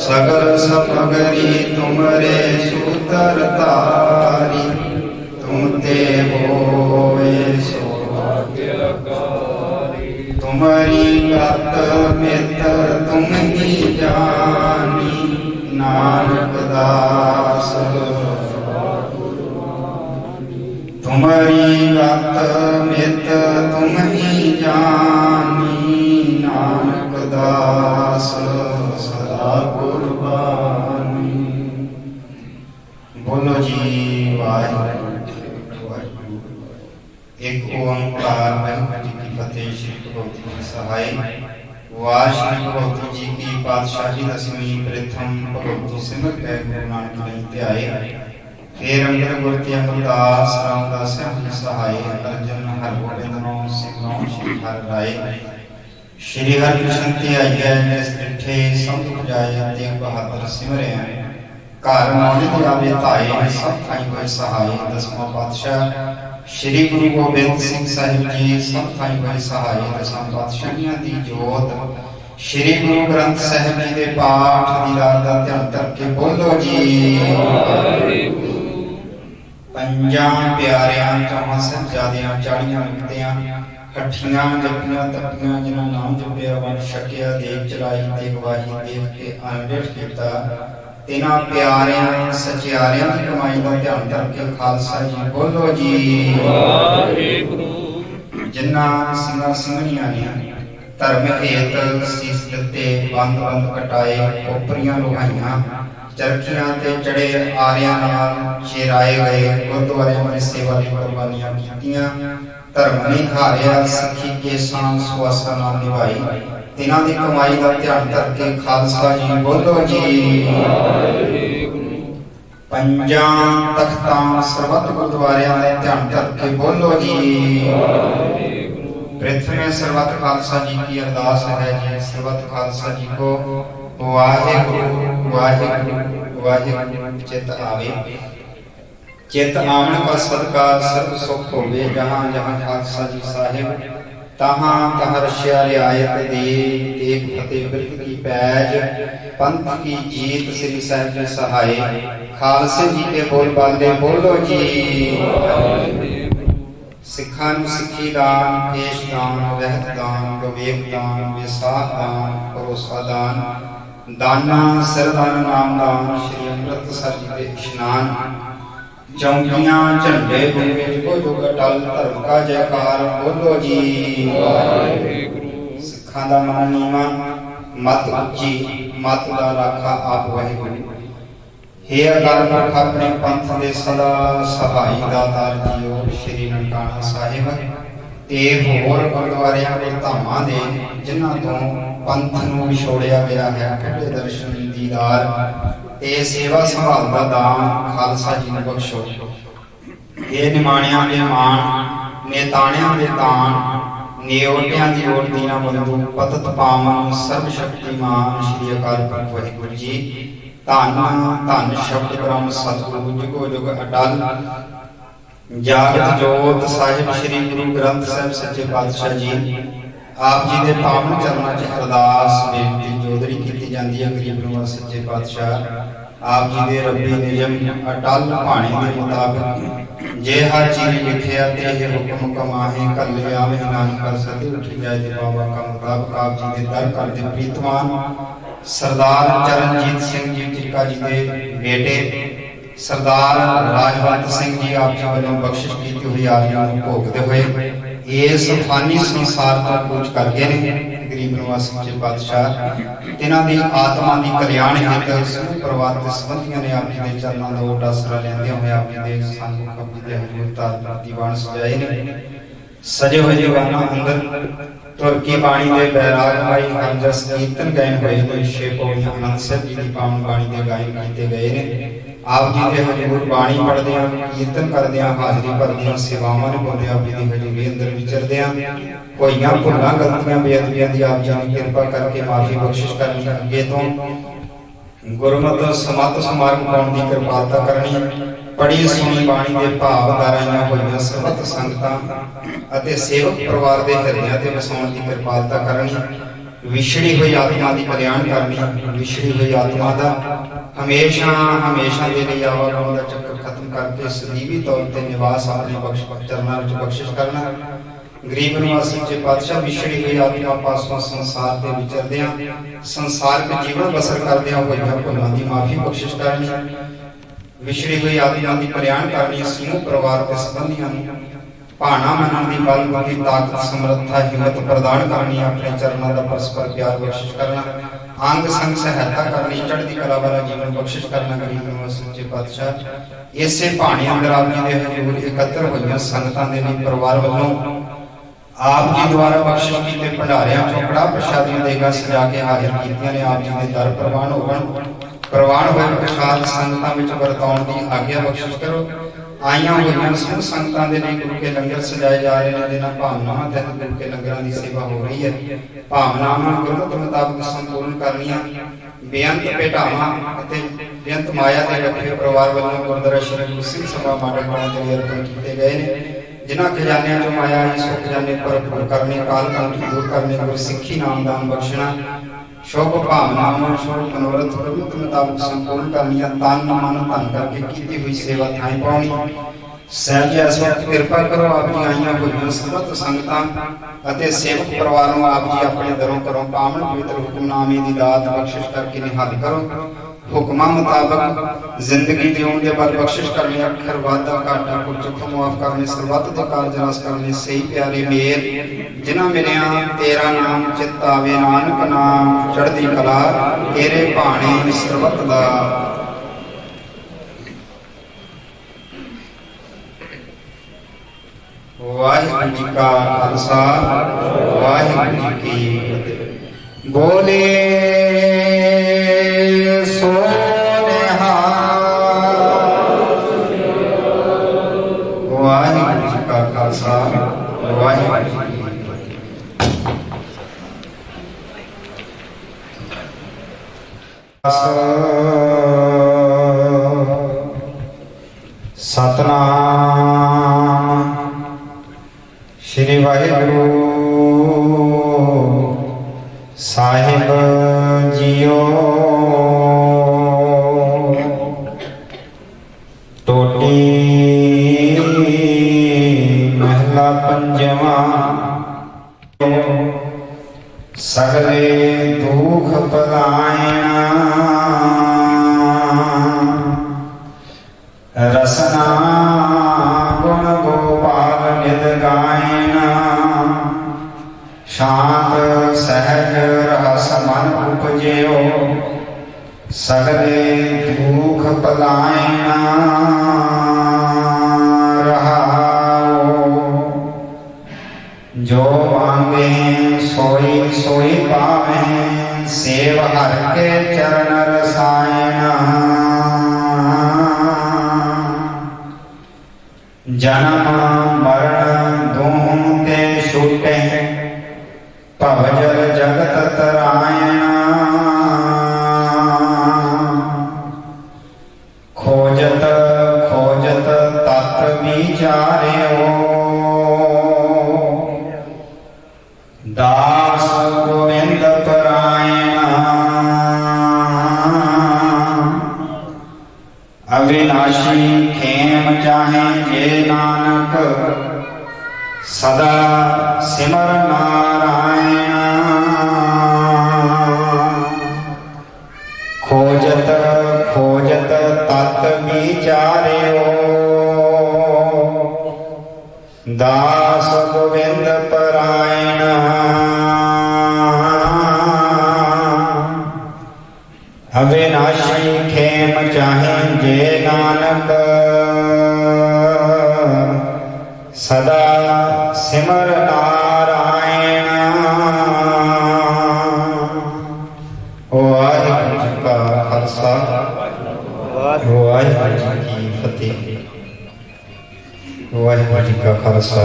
सगल समगरी तुमरे सूतर तारी, तुम ते होए सौभाग्यकारी। तुम्हारी गत मित तुम ही जानी, नानक दास तुम्हारी गत मित तुम ही जानी, नानक दास सदा कुर्बानी। बोलो जी वाहिगुरु वाहिगुरु। एक ओंकार वाहिगुरु जी की फतेह। श्री भगवती जी सहाय। वाह श्री भगवती जी की पातशाही दसवीं प्रथम भगवती सिमर कह गुरु नानक नहीं ध्याए। फिर अंगर गुरती अमरदास रामदास जी सहाय। अर्जन हर गोबिंद नो सिमरो श्री हर राय। श्री हर कृष्ण ते आज्ञा जिस डिठे सब दुख जाए, तेग बहादुर सिमरे। घर मौलिक आवे धाए, सब थाई होए सहाय। दसवां पातशाह श्री गुरु गोबिंद सिंह साहिब जी सब थाई होए सहाय। दसां पातशाहियां दी जोत श्री गुरु ग्रंथ साहिब जी दे पाठ दी रात दा ध्यान करके बोलो जी। पंजां प्यारियां चौहां साहिबजादियां 40 मुक्तियां हठियां जपियां तपियां जिन्हां नाम जपिया वन छकिया देख चलाई ते गवाही देख के अनबिठ कीता। तिन्हां प्यारियां सचियारियां दी कमाई दा ध्यान करके खालसा जी बोलो जी। जिन्हां सिंगां सिंघणियां ने धर्म हेत सीस दिते, बंद बंद कटाए, खोपरियां लुहाइयां, चरखियां ते चढ़े आरियां नाल चेराए गए। गुरुद्वारियां में सेवा दी कुर्बानियां कीतियां। धर्म नहीं हारिया, सिक्खी के शान सुआसा नाम निभाई। तिन्हां दी कमाई दा ध्यान करके खालसा जी बोलो जी। पंजां तख्तां सरबत गुरुद्वारियां दा ध्यान करके बोलो जी। पृथ्वी में सरबत खालसा जी की अरदास है जी। सरबत खालसा जी को वाहिगुरु वाहिगुरु वाहिगुरु चित आवे। चित आवन का सदका सर्व सुख होवे। जहाँ जहाँ खालसा जी साहिब तहाँ तहाँ रशिया रियायत दे। देख फतेह बिरख की पैज, पंथ की जीत श्री साहिब जी सहाय। खालसे जी के बोल बाले बोलो जी। सिखां नूं सिक्खी दान, केश दान, वहत दान, विवेक दान, विसाख दान, भरोसा दान, दाना सिरदान नाम दान। श्री अमृतसर जी के इशनान। चौकियां झंडे गुंगे जुगो जुग अटल, धर्म का जयकार बोलो जी। सिखां दा मन नीवा, मत उच्ची, मत दा राखा आप वाहिगुरु। हे अकाल पुरख अपने पंथ दे सदा सहाई दातार जीओ। श्री ननकाना साहिब ते होर गुरुद्वारियां दे धामां दे जिन्हां तों पंथ नूं विछोड़िया गया है, कटे दर्शन दीदार ते सेवा संभाल दा दान खालसा जी नूं बख्शो। हे निमाणियां दे मान, नेताणियां दे तान, नियोटियां दी ओट दीना बंधु, पतत पावन सर्व शक्तिमान श्री अकाल पुरख वाहिगुरु जी। धन धन शब्द ब्रह्म सतगुरु जुगो जुग अटल। जागत जोत साहिब श्री गुरु ग्रंथ साहिब सच्चे पातशाह जी। आप जी दे पावन चरणां च अरदास बेनती जोदरी कीती जांदी है। गरीब नवाज सच्चे पातशाह आप जी दे रब्बी निजम अटल भाणे दे मुताबिक जे हर चीज लिखिया ते ये हुक्म कमाहे कर लिया में नानक कर सती उठी जाए दे बाबा का मुताबिक आप जी दे दर कर दे प्रीतमान सरदार चरणजीत सिंह जी चिल्का जी दे बेटे सरदार राजवंत सिंह जी आप जी वालों बख्शिश की हुई आप जी को भोगते हुए इस फानी संसार तो कूच कर गए ने गरीब नवाज सच्चे पातशाह तिन्हां दी आत्मा दी कल्याण हेतु समूह परिवार के संबंधियों ने आप जी दे चरणों दा ओट आसरा लेंदे हुए आप जी दे संग कबी दे हजूर तार दीवान सजाए ने सजे हुए दीवाना अंदर तुर की बाणी दे बैराग भाई हरजस कीर्तन गायन होए ने छे पौड़ियां आनंद साहब जी दी पावन बाणी दे गायन कीते गए ने आप जी दे हजूर बाणी पढ़दे कीर्तन करदे हाजरी भरदे सेवावां निभाउंदे आप जी दी हजूरी अंदर विचरदे होइयां भुल्लां गलतियां बेअदबियां दी आप जी ने किरपा करके माफी बख्शिश करनी अगे तो गुरमत समत समागम पाउण दी किरपालता करनी पढ़ी सुनी बाणी दे भाव दाराइयां होइयां सर्बत संगतां अते सेवक परिवार दे हृदयां ते वसाउण दी किरपालता करनी विछड़ी हुई आत्मा दी कल्याण करनी विछड़ी हुई आत्मा दा हमेशा हमेशा दे लिए आवागमन दा चक्कर खत्म करके सजीवी तौर ते निवास अपने बख्श चरणां विच बख्शिश करना गरीब नवाज सच्चे पातशाह विछड़ी हुई आत्मा पासों संसार दे विचरदियां संसार के जीवन बसर करदियां होइयां भुल्लां दी माफी बख्शिश करनी विछड़ी हुई आत्मा दी कल्याण करनी समूह परिवार के संबंधियां नूं भाना मनन दी बल बुद्धि ताकत समर्था हिम्मत प्रदान करनी अपने चरणों का परस्पर प्यार बख्शिश करना अंग संग सहायता करनी चढ़ती कला वाला जीवन बख्शिश करना गरीब नवाज सच्चे पातशाह इसे भाने अंदर आप जी दे हजूर एकत्र होइयां संगतां दे लिए परिवार वालों आप जी द्वारा बख्शिश कीते भंडारियां चों कड़ा प्रसादियां देगा सजा के हाजिर कीतियां ने आप जी दे दर प्रवान होवन प्रवान होए प्रसाद संगतां विच वरताउण दी आग्या बख्शिश करो आईयां होइयां सब संगतां दे लिए गुरु के लंगर सजाए जा रहे हैं जिन्हां भावनावां तहत गुरु के लंगरां दी सेवा हो रही है भावनावां गुरमत मुताबिक संपूर्ण करनियां बेअंत भेटावां अते बेअंत माया दे रखे परिवार वालों गुरुद्वारा श्री गुरु सिंह सभा माडल वाला दे अर्पण कीते गए ने जिन्हां खजानियां चों माया ही सुख खजाने भरपूर करने काल कंठ दूर करने गुरु सिੱਖੀ नामदान बख्शना शुभ भावनावां शुभ मनोरथ गुरमत मुताबिक संपूर्ण करनियां तन मन धन करके कीती हुई सेवा थाई पाउणी सहज इस वक्त किरपा करो आप जी आईयां होइयां समस्त संगतां अते सेवक परिवार नूं आप जी अपने दरों घरों पावन पवित्र हुक्मनामे दी दात बख्शिश करके निहाल करो हुक्मां मुताबिक जिंदगी जीउण दे बल बख्शिश करने अखर वादा घाटा कुल चुख मुआफ करने सरबत दे कारज रस करने सही प्यारे मेर जिन्हां मिलिया तेरा नाम चित आवे नानक नाम चढ़दी कला तेरे भाणे सरबत दा वाहिगुरू जी का खालसा वाहिगुरू जी की फतेह बोले वाहिगुरू जी का खालसा वाहिगुरू जी की सतनाम श्री वाहिगुरू साहिब जियो टोटी महला पंजवा सगले दुख पलायना रसना गुण गोपाल निद गायना शांत सहज रहस मन उपजयो सगले दुख पलायना जो मांगे सोई सोई पावे सेव हर के चरण रसायना जन्म मरण दूं ते छूटे भवजल जगत तरायना खोजत खोजत तत् विचार्यो दास गोविंद परायणा अविनाशी खेम चाहे जे नानक सदा सिमर नारायण खोजत खोजत तत् बात विचारियो दास गोविंद परायण अविनाशी खेम चाहे जे नानक सदा सिमर नारायण। वाहिगुरू जी का खालसा वाहिगुरू जी की फतेह। वाहिगुरू जी का खालसा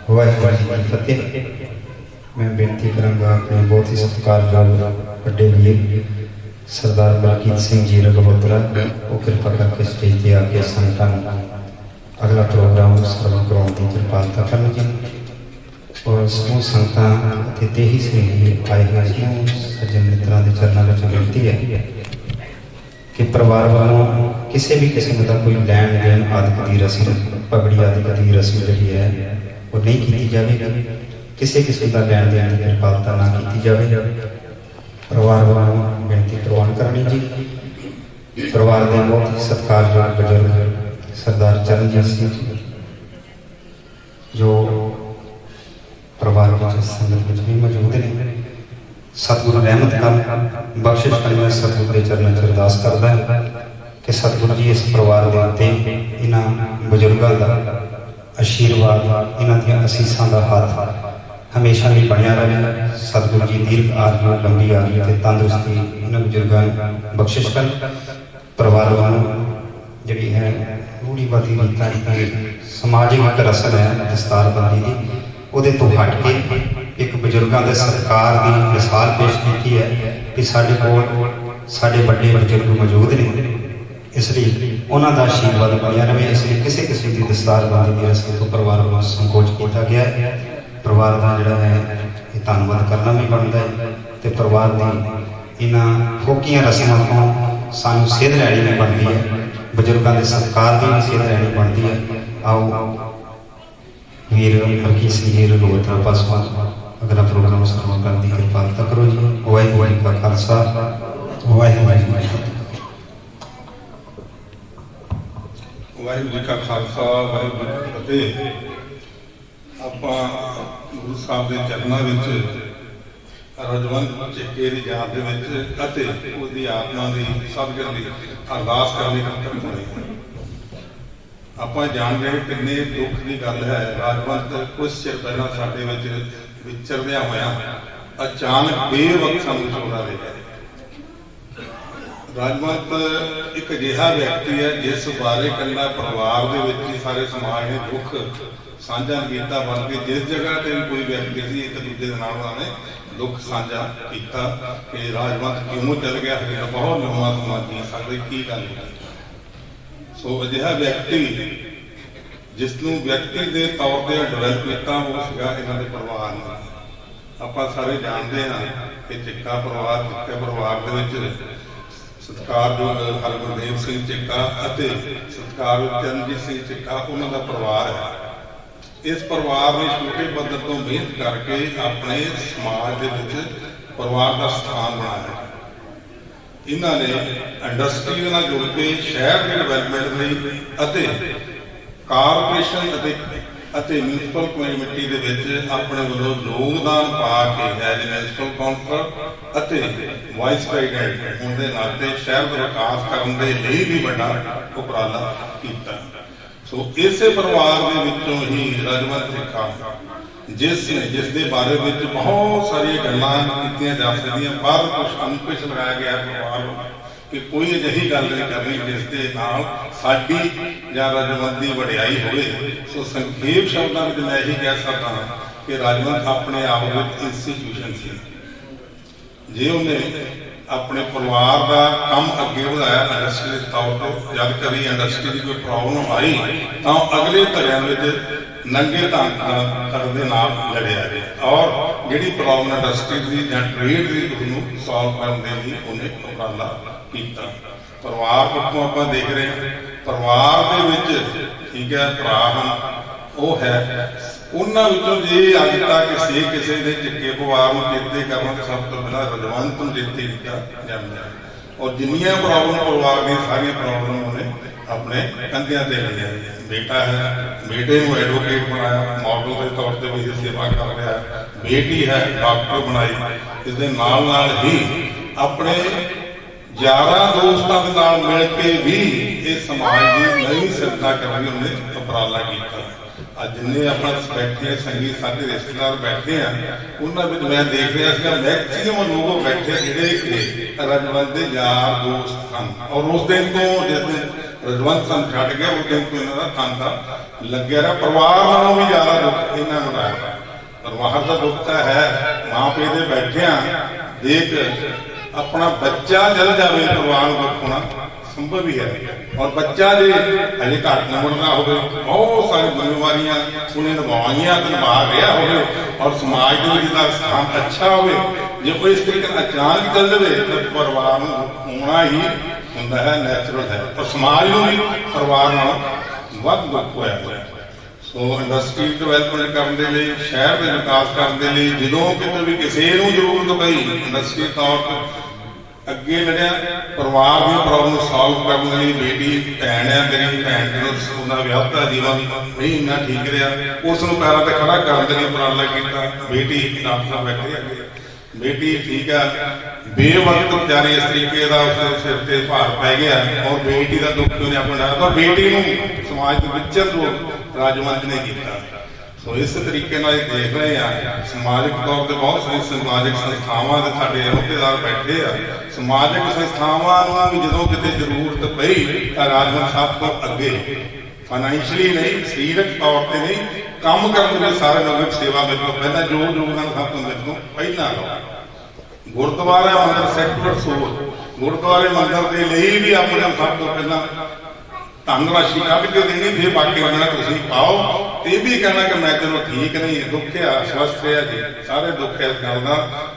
वाहिगुरू जी की फतेह। मैं बेनती करूँगा अपने बहुत ही सत्कारयोग बड़े वीर सरदार बलकीत सिंह जी रघुवतरा वो कृपा करके स्टेज पर आके संतान अगला प्रोग्राम श्रवण करवाने की कृपालता करनी जी। और समूह संतान देही से आए हुए समूह सज्जन मित्रों के चरणों में विनती है कि परिवार वालों किसी भी किस्म का कोई लैन देन आदि की रस्म पगड़ी आदि की रस्म जी है वो नहीं की जाएगी। किसी किस्म का लैन देन की कृपालता ना की जाए। परिवार वालों बेनती प्रवान करनी जी। परिवार के बहुत ही सत्कारयोग बुजुर्ग सरदार चरणजीत सिंह जी जो परिवार में संगत में भी मौजूद हैं। सतगुरु रहमत नाल बख्शिश करने सतगुरु के चरणों च अरदास करदा है कि सतगुरु जी इस परिवार के उत्ते इन्हां बुजुर्गों का आशीर्वाद इन्हां दी असीसां दा हाथ हमेशा ही बनया रहे। सतगुरु जी दीर्घ आयु लंबी आयु ते तंदुरुस्ती इन्हां बुजुर्गों बख्शिश कर। परिवार वालों जी है रूढ़ीवादी रीतां समाजिक एक रस्म है दस्तारबंदी की ਉਹਦੇ ਤੋਂ हट के एक बुजुर्गों के सत्कार की मिसाल पेश की है कि साढ़े कोल साढ़े बड़े बुजुर्ग मौजूद ने इसलिए उन्हों का आशीर्वाद बनया रहे। इसलिए किसी किस्म की दस्तारबंदी की रस्म तो परिवार को संकोच किया गया है। परिवार का जोड़ा है ये धन्यवाद करना भी बनता है तो परिवार की इन्होंने फोकिया रस्मों को सानू सेध लैनी भी बनती है। बुजुर्गों के सत्कार की भी सेध लैनी बनती है। आओ वीर बलकीत सिंह जी रघुवतरा पासवान अगला प्रोग्राम श्रवण करने की कृपालता करो जी। वाहिगुरू जी का खालसा वाहिगुरू जी की फतेह। वाहिगुरू जी का खालसा वाहिगुरू जी की फतेह। ਆਪਾਂ ਗੁਰੂ ਸਾਹਿਬ ਦੇ ਚਰਨਾਂ ਵਿੱਚ ਰਜਵੰਤ ਚੇਕੇ ਦੀ ਯਾਦ ਦੇ ਵਿੱਚ ਅਤੇ ਉਹਦੀ ਆਤਮਾ ਦੀ ਸਦਗਤ ਲਈ ਅਰਦਾਸ ਕਰਨੀ ਇਕੱਠੇ ਹੋਏ। ਆਪਾਂ ਜਾਣਦੇ ਹਾਂ ਕਿੰਨੇ ਦੁੱਖ ਦੀ ਗੱਲ ਹੈ। ਰਾਜਵੰਤ ਕੁਝ ਚਿਰ ਪਹਿਲਾਂ ਸਾਡੇ ਵਿੱਚ ਵਿਚਰਦਿਆਂ ਹੋਇਆ ਅਚਾਨਕ ਬੇਵਕਤ ਸਾਨੂੰ ਛੋੜਾ ਦੇ ਗਿਆ। ਰਾਜਵੰਤ ਇੱਕ ਅਜਿਹਾ ਵਿਅਕਤੀ ਹੈ ਜਿਸ ਬਾਰੇ ਇਕੱਲਾ ਪਰਿਵਾਰ ਦੇ ਵਿੱਚ ਹੀ ਸਾਰੇ ਸਮਾਜ ਨੇ ਦੁੱਖ ਸਾਂਝਾ ਕੀਤਾ, ਬਲਕਿ ਜਿਸ ਜਗ੍ਹਾ ਤੇ ਵੀ ਕੋਈ ਵਿਅਕਤੀ ਸੀ ਇੱਕ ਦੂਜੇ ਦੇ ਨਾਲ ਉਹਨਾਂ ਨੇ ਦੁੱਖ ਸਾਂਝਾ ਕੀਤਾ ਕਿ ਰਾਜਵੰਤ ਕਿਉਂ ਚਲ ਗਿਆ, ਬਹੁਤ ਲੰਮਾ ਸਮਾਂ ਜੀ ਸਕਦੇ ਕੀ ਗੱਲ ਹੈ। ਸੋ ਅਜਿਹਾ ਵਿਅਕਤੀ ਜਿਸ ਨੂੰ ਵਿਅਕਤੀ ਦੇ ਤੌਰ ਤੇ ਡਿਵੈਲਪ ਕੀਤਾ ਉਹ ਸੀਗਾ ਇਹਨਾਂ ਦੇ ਪਰਿਵਾਰ ਨੇ। ਆਪਾਂ ਸਾਰੇ ਜਾਣਦੇ ਹਾਂ ਕਿ ਚਿੱਕਾ ਪਰਿਵਾਰ ਦੇ ਵਿੱਚ ਸਤਿਕਾਰਯੋਗ ਹਰਗੁਰਦੇਵ ਸਿੰਘ ਚਿੱਕਾ ਅਤੇ ਸਤਿਕਾਰਯੋਗ ਚਰਨਜੀਤ ਸਿੰਘ ਚਿੱਕਾ ਉਹਨਾਂ ਦਾ ਪਰਿਵਾਰ ਹੈ। ਇਸ ਪਰਿਵਾਰ ਨੇ ਛੋਟੇ ਪੱਧਰ ਤੋਂ ਮਿਹਨਤ ਕਰਕੇ ਆਪਣੇ ਸਮਾਜ ਦੇ ਵਿੱਚ ਪਰਿਵਾਰ ਦਾ ਸਥਾਨ ਬਣਾਇਆ। ਇਹਨਾਂ ਨੇ ਇੰਡਸਟਰੀ ਦੇ ਨਾਲ ਜੁੜ ਕੇ ਸ਼ਹਿਰ ਦੇ ਡਿਵੈਲਪਮੈਂਟ ਲਈ ਅਤੇ ਕਾਰਪੋਰੇਸ਼ਨ ਅਤੇ ਮਿਊਨਿਸਪਲ ਕਮੇਟੀ ਦੇ ਵਿੱਚ ਆਪਣੇ ਵੱਲੋਂ ਯੋਗਦਾਨ ਪਾ ਕੇ ਐਜ਼ ਮਿਊਨਿਸਪਲ ਕਾਉਂਸਲਰ ਅਤੇ ਵਾਈਸ ਪ੍ਰੈਜ਼ੀਡੈਂਟ ਹੋਣ ਦੇ ਨਾਤੇ ਸ਼ਹਿਰ ਦਾ ਵਿਕਾਸ ਕਰਨ ਦੇ ਲਈ ਵੀ ਵੱਡਾ ਉਪਰਾਲਾ ਕੀਤਾ। ਸੋ ਇਸੇ ਪਰਿਵਾਰ ਦੇ ਵਿੱਚੋਂ ਹੀ ਰਜਵੰਤ ਸਿੱਖਾ ਜਿਸ ਦੇ ਬਾਰੇ ਵਿੱਚ ਬਹੁਤ ਸਾਰੀਆਂ ਗੱਲਾਂ ਕੀਤੀਆਂ ਜਾ ਸਕਦੀਆਂ ਪਰ ਕੁਝ ਅੰਕੁਸ਼ ਲਗਾਇਆ ਗਿਆ ਪਰਿਵਾਰ ਨੂੰ ਕਿ ਕੋਈ ਅਜਿਹੀ ਗੱਲ ਨਹੀਂ ਕਰਨੀ ਜਿਸ ਦੇ ਨਾਲ ਸਾਡੀ ਜਾਂ ਰਜਵੰਤ ਦੀ ਵਡਿਆਈ ਹੋਵੇ। ਸੋ ਸੰਖੇਪ ਸ਼ਬਦਾਂ ਵਿੱਚ ਮੈਂ ਇਹੀ ਕਹਿ ਸਕਦਾ ਹਾਂ ਕਿ ਰਜਵੰਤ ਆਪਣੇ ਆਪ ਵਿੱਚ ਇੰਸਟੀਟਿਊਸ਼ਨ ਸੀ। ਜੇ ਉਹਨੇ ਆਪਣੇ ਪਰਿਵਾਰ ਦਾ ਕੰਮ ਅੱਗੇ ਵਧਾਇਆ ਇੰਡਸਟਰੀ ਦੇ ਤੌਰ ਤੇ, ਜਦ ਕਦੀ ਇੰਡਸਟਰੀ ਦੀ ਕੋਈ ਪ੍ਰੋਬਲਮ ਆਈ ਤਾਂ ਅਗਲੇ ਧੜਿਆਂ ਵਿੱਚ ਨੰਗੇ ਧੜ ਦੇ ਨਾਲ ਲੜਿਆ ਔਰ ਜਿਹੜੀ ਪ੍ਰੋਬਲਮ ਇੰਡਸਟਰੀ ਦੀ ਜਾਂ ਟ੍ਰੇਡ ਦੀ ਉਹਨੂੰ ਸੋਲਵ ਕਰਨ ਦੇ ਲਈ ਉਹਨੇ ਉਪਰਾਲਾ ਕੀਤਾ। ਪਰਿਵਾਰ ਪੱਖੋਂ ਆਪਾਂ ਦੇਖ ਰਹੇ ਹਾਂ ਪਰਿਵਾਰ ਦੇ ਵਿੱਚ ਠੀਕ ਹੈ ਭਰਾ ਹਨ ਉਹ ਹੈ। ਉਹਨਾਂ ਵਿੱਚੋਂ ਜੇ ਅੱਜ ਤੱਕ ਕਿਸੇ ਦੇ ਚਿੱਕੇ ਪਰਿਵਾਰ ਨੂੰ ਚੇਤੇ ਕਰਨ ਤਾਂ ਸਭ ਤੋਂ ਪਹਿਲਾਂ ਰਜਵੰਤ ਨੂੰ ਚੇਤੇ ਕੀਤਾ ਜਾਂਦਾ। ਔਰ ਜਿੰਨੀਆਂ ਪ੍ਰੋਬਲਮ ਪਰਿਵਾਰ ਦੀਆਂ ਸਾਰੀਆਂ ਪ੍ਰੋਬਲਮ ਉਹਨੇ ਆਪਣੇ ਕੰਧਿਆਂ ਤੇ ਲਈਆਂ। ਬੇਟਾ ਹੈ, ਬੇਟੇ ਨੂੰ ਐਡਵੋਕੇਟ ਬਣਾਇਆ, ਮਾਡਲ ਦੇ ਤੌਰ ਤੇ ਵੀ ਸੇਵਾ ਕਰ ਰਿਹਾ। ਬੇਟੀ ਹੈ, ਡਾਕਟਰ ਬਣਾਈ। ਇਸ ਦੇ ਨਾਲ ਨਾਲ ਹੀ ਆਪਣੇ ਯਾਰਾਂ ਦੋਸਤਾਂ ਦੇ ਨਾਲ ਮਿਲ ਕੇ ਵੀ ਇਹ ਸਮਾਜ ਦੀ ਨਵੀਂ ਸਿਰਜਣਾ ਕਰਨ ਲਈ ਉਹਨੇ ਉਪਰਾਲਾ ਕੀਤਾ। ਅੱਜ ਜਿੰਨੇ ਆਪਾਂ ਬੈਠੇ ਸੰਗੀ ਸਾਡੇ ਰਿਸ਼ਤੇਦਾਰ ਬੈਠੇ ਆ, ਉਹਨਾਂ ਵਿੱਚ ਮੈਂ ਦੇਖ ਰਿਹਾ ਸੀਗਾ ਮੈਕਸੀਮਮ ਲੋਕ ਬੈਠੇ ਜਿਹੜੇ ਕਿ ਰਜਵੰਤ ਦੇ ਯਾਰ ਦੋਸਤ ਹਨ। ਔਰ ਉਸ ਦਿਨ ਤੋਂ ਜਿਸ ਦਿਨ ਰਜਵੰਤ ਸਾਨੂੰ ਛੱਡ ਗਿਆ ਉਸ ਦਿਨ ਤੋਂ ਇਹਨਾਂ ਦਾ ਖਾਂਦਾ ਲੱਗਿਆ ਰਿਹਾ। ਪਰਿਵਾਰ ਨਾਲੋਂ ਵੀ ਜ਼ਿਆਦਾ ਦੁੱਖ ਇਹਨਾਂ ਨੂੰ ਆਇਆ। ਪਰਿਵਾਰ ਦਾ ਦੁੱਖ ਤਾਂ ਹੈ, ਮਾਂ ਪਿਓ ਦੇ ਬੈਠੇ ਆ, ਦੇਖ ਆਪਣਾ ਬੱਚਾ ਜਲ ਜਾਵੇ, ਪਰਿਵਾਰ ਨੂੰ ਦੁੱਖ ਹੋਣਾ ਸੰਭਵ ਹੀ ਹੈ। ਔਰ ਬੱਚਾ ਜੇ ਅਜੇ ਘੱਟ ਉਮਰ ਦਾ ਹੋਵੇ, ਬਹੁਤ ਸਾਰੀ ਜ਼ਿੰਮੇਵਾਰੀਆਂ ਉਹਨੇ ਨਿਭਾਉਣੀਆਂ ਤੇ ਨਿਭਾ ਰਿਹਾ ਹੋਵੇ, ਔਰ ਸਮਾਜ ਦੇ ਵਿੱਚ ਦਾ ਸਥਾਨ ਅੱਛਾ ਹੋਵੇ। ਜੇ ਕੋਈ ਇਸ ਤਰੀਕੇ ਨਾਲ ਅਚਾਨਕ ਚੱਲ ਜਾਵੇ ਤਾਂ ਪਰਿਵਾਰ ਨੂੰ ਹੋਣਾ ਹੀ ਹੁੰਦਾ ਹੈ, ਨੈਚੁਰਲ ਹੈ। ਪਰ ਸਮਾਜ ਨੂੰ ਵੀ ਪਰਿਵਾਰ ਨਾਲ ਵੱਧ ਦੁੱਖ ਹੋਇਆ ਹੋਇਆ। ਸੋ ਇੰਡਸਟਰੀ ਡਿਵੈਲਪਮੈਂਟ ਕਰਨ ਦੇ ਲਈ, ਸ਼ਹਿਰ ਦੇ ਵਿਕਾਸ ਕਰਨ ਦੇ ਲਈ ਜਦੋਂ ਕਿਤੇ ਵੀ ਕਿਸੇ ਨੂੰ ਜ਼ਰੂਰਤ ਪਈ, ਇੰਡਸਟਰੀ ਤੌਰ ਤੇ ਅੱਗੇ ਲੜਿਆ। ਪਰਿਵਾਰ ਦੀ ਪ੍ਰੋਬਲਮ ਸੋਲਵ ਕਰਨ ਲਈ ਬੇਟੀ ਭੈਣ ਹੈ, ਮੇਰੀ ਭੈਣ ਜਦੋਂ ਉਹਦਾ ਵਿਆਹ ਦਾ ਜੀਵਨ ਨਹੀਂ ਇੰਨਾ ਠੀਕ ਰਿਹਾ, ਉਸ ਨੂੰ ਪੈਰਾਂ ਤੇ ਖੜਾ ਕਰਨ ਦੇ ਲਈ ਉਪਰਾਲਾ ਕੀਤਾ। ਬੇਟੀ ਡਾਕਟਰ ਬੈਠੇ ਅੱਗੇ, ਬੇਟੀ ਠੀਕ ਆ, ਬੇਵਕਤ ਵਿਚਾਰੇ ਇਸ ਤਰੀਕੇ ਦਾ ਉਸਦੇ ਸਿਰ ਤੇ ਭਾਰ ਪੈ ਗਿਆ। ਔਰ ਬੇਟੀ ਦਾ ਦੁੱਖ ਉਹਨੇ ਆਪਣਾ, ਪਰ ਬੇਟੀ ਨੂੰ ਸਮਾਜ ਦੇ ਵਿਚਰ ਤੋਂ ਰਾਜਵੰਤ ਨੇ ਕੀਤਾ। ਸੋ ਇਸ ਤਰੀਕੇ ਨਾਲ ਦੇਖ ਰਹੇ ਆ ਸਮਾਜਿਕ ਤੌਰ ਤੇ ਬਹੁਤ ਸਾਰੀ ਸਮਾਜਿਕ ਸੰਸਥਾਵਾਂ ਦੇ ਸਾਡੇ ਅਹੁਦੇਦਾਰ ਬੈਠੇ ਆ। ਸਮਾਜਿਕ ਸੰਸਥਾਵਾਂ ਨੂੰ ਵੀ ਜਦੋਂ ਕਿਤੇ ਜ਼ਰੂਰਤ ਪਈ ਤਾਂ ਰਾਜਵੰਤ ਸਾਹਿਬ ਤੋਂ ਅੱਗੇ ਫਾਈਨੈਂਸ਼ੀਅਲੀ ਨਹੀਂ, ਸਰੀਰਕ ਤੌਰ ਤੇ ਨਹੀਂ, ਕੰਮ ਕਰਨ ਦੇ ਸਾਰੇ ਲੋਕ ਸੇਵਾ ਮੇਰੇ ਤੋਂ ਪਹਿਲਾਂ ਜੋ ਯੋਗਦਾਨ ਸਭ ਤੋਂ ਮੇਰੇ ਤੋਂ ਪਹਿਲਾਂ ਗੁਰਦੁਆਰਾ ਮੰਦਰ ਸੈਕਟਰ ਸੋਲ ਗੁਰਦੁਆਰੇ ਮੰਦਰ ਦੇ ਲਈ ਵੀ ਆਪਣੇ ਸਭ ਤੋਂ ਪਹਿਲਾਂ ਧਨ ਰਾਸ਼ੀ ਕੱਢ ਕੇ ਦੇਣੀ, ਫਿਰ ਬਾਕੀ ਕਹਿਣਾ ਤੁਸੀਂ ਪਾਓ। ਇਹ ਵੀ ਕਹਿਣਾ ਕਿ ਮੈਂ ਚਲੋ ਠੀਕ ਨਹੀਂ, ਦੁੱਖਿਆ ਸਵਸਥ ਰਿਹਾ ਜੀ, ਸਾਰੇ ਦੁੱਖ ਇਸ ਗੱਲ ਦਾ,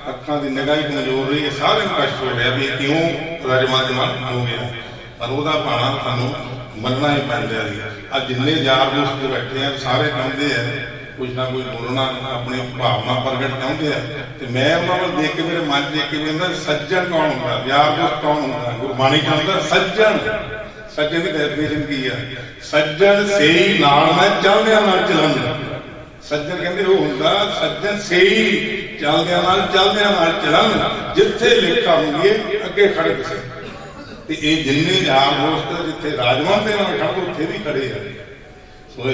ਅੱਖਾਂ ਦੀ ਨਿਗਾਹ ਹੀ ਕਮਜ਼ੋਰ ਰਹੀ ਹੈ, ਸਾਰਿਆਂ ਨੂੰ ਕਸ਼ਟ ਹੋ ਰਿਹਾ ਵੀ ਕਿਉਂ ਰਾਜਵੰਤ ਨਾਲ ਹੋ ਗਿਆ। ਪਰ ਉਹਦਾ ਭਾਣਾ ਸਾਨੂੰ ਮੰਨਣਾ ਹੀ ਪੈਂਦਾ ਜੀ। ਅੱਜ ਜਿੰਨੇ ਯਾਰ ਦੋਸਤ ਬੈਠੇ ਆ ਸਾਰੇ ਚਾਹੁੰਦੇ ਆ ਕੁਝ ਨਾ ਕੁਝ ਬੋਲਣਾ, ਆਪਣੀ ਭਾਵਨਾ ਪ੍ਰਗਟ ਚਾਹੁੰਦੇ ਆ। ਤੇ ਮੈਂ ਉਹਨਾਂ ਨੂੰ ਦੇਖ ਕੇ ਮੇਰੇ ਮਨ ਦੇਖ ਕੇ ਕਹਿੰਦਾ ਸੱਜਣ ਕੌਣ ਹੁੰਦਾ, ਯਾਰ ਦੋਸਤ ਕੌਣ ਹੁੰਦਾ। ਗੁਰਬਾਣੀ ਕਹਿੰਦਾ ਸੱਜਣ, ਸੱਜਣ ਦੀ ਡੈਫੀਨੇਸ਼ਨ ਕੀ ਆ? ਸੱਜਣ ਸਹੀ ਨਾਲ ਮੈਂ ਚੱਲਦਿਆਂ ਨਾਲ ਚਲਾਉਂਦਾ। ਸੱਜਣ ਕਹਿੰਦੇ ਉਹ ਹੁੰਦਾ ਸੱਜਣ ਸਹੀ ਚੱਲਦਿਆਂ ਨਾਲ ਚੱਲਣ, ਜਿੱਥੇ ਲੇਖਾ ਹੁੰਦੀ ਅੱਗੇ ਖੜੇ ਕਿਸੇ। ਤੇ ਇਹ ਜਿੰਨੇ ਯਾਰ ਦੋਸਤ ਜਿੱਥੇ ਰਾਜਵੰਤ ਦੇ ਨਾਲ ਖੜ੍ਹੇ ਉੱਥੇ ਵੀ ਖੜੇ ਆ। ਸੋ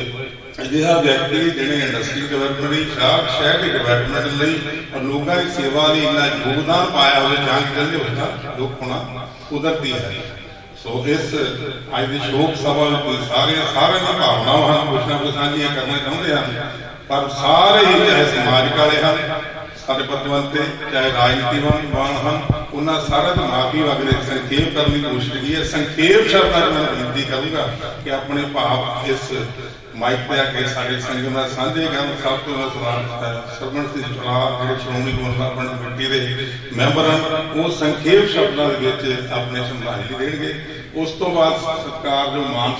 ਅਜਿਹਾ ਵਿਅਕਤੀ ਜਿਹੜੇ ਇੰਡਸਟਰੀ ਡਿਵੈਲਪਮੈਂਟ ਲਈ, ਸ਼ਹਿਰ ਦੀ ਡਿਵੈਲਪਮੈਂਟ ਲਈ ਔਰ ਲੋਕਾਂ ਦੀ ਸੇਵਾ ਲਈ ਇੰਨਾ ਯੋਗਦਾਨ ਪਾਇਆ ਹੋਵੇ, ਜਾਂ ਕਹਿੰਦੇ ਹੋਵੇ ਦੁੱਖ ਹੋਣਾ ਕੁਦਰਤੀ ਹੈ। ਸੋ ਇਸ ਅੱਜ ਦੀ ਸ਼ੋਕ ਸਭਾ ਵਿੱਚ ਸਾਰਿਆਂ ਦੀ ਭਾਵਨਾਵਾਂ ਹਨ, ਕੁਛ ਨਾ ਕੁਛ ਸਾਂਝੀਆਂ ਕਰਨਾ ਚਾਹੁੰਦੇ ਹਨ। ਪਰ ਸਾਰੇ ਹੀ ਚਾਹੇ ਸਮਾਜਿਕ ਵਾਲੇ ਹਨ, ਸਾਡੇ ਪਤਵੰਤੇ, ਚਾਹੇ ਰਾਜਨੀਤੀਵਾਨ ਹਨ, ਉਹਨਾਂ ਸਾਰਿਆਂ ਤੋਂ ਮਾਫੀ ਵਗਦੇ ਸੰਖੇਪ ਕਰਨ ਦੀ ਕੋਸ਼ਿਸ਼ ਕੀਤੀ ਹੈ। ਸੰਖੇਪ ਸ਼ਬਦਾਂ ਵਿੱਚ ਮੈਂ ਬੇਨਤੀ ਕਰੂੰਗਾ ਕਿ ਆਪਣੇ ਭਾਵ ਇਸ ਮਾਈਕ ਤੇ ਆ ਕੇ ਸਾਡੇ ਸੰਗਤ ਨਾਲ ਸਾਂਝੇ ਕਰਨ। ਸਭ ਤੋਂ ਵੱਧ ਸਵਾਲ ਸਰਵਣ ਸਿੰਘ ਜਵਾਬ ਜਿਹੜੇ ਸ਼੍ਰੋਮਣੀ ਗੁਰਦੁਆਰਾ ਕਮੇਟੀ ਦੇ ਮੈਂਬਰ ਹਨ, ਉਹ ਸੰਖੇਪ ਸ਼ਬਦਾਂ ਦੇ ਵਿੱਚ ਆਪਣੇ ਸੰਭਾਲੀ ਦੇਣਗੇ। ਉਸ ਤੋਂ ਬਾਅਦ ਸਤਿਕਾਰਯੋਗ ਮਾਨ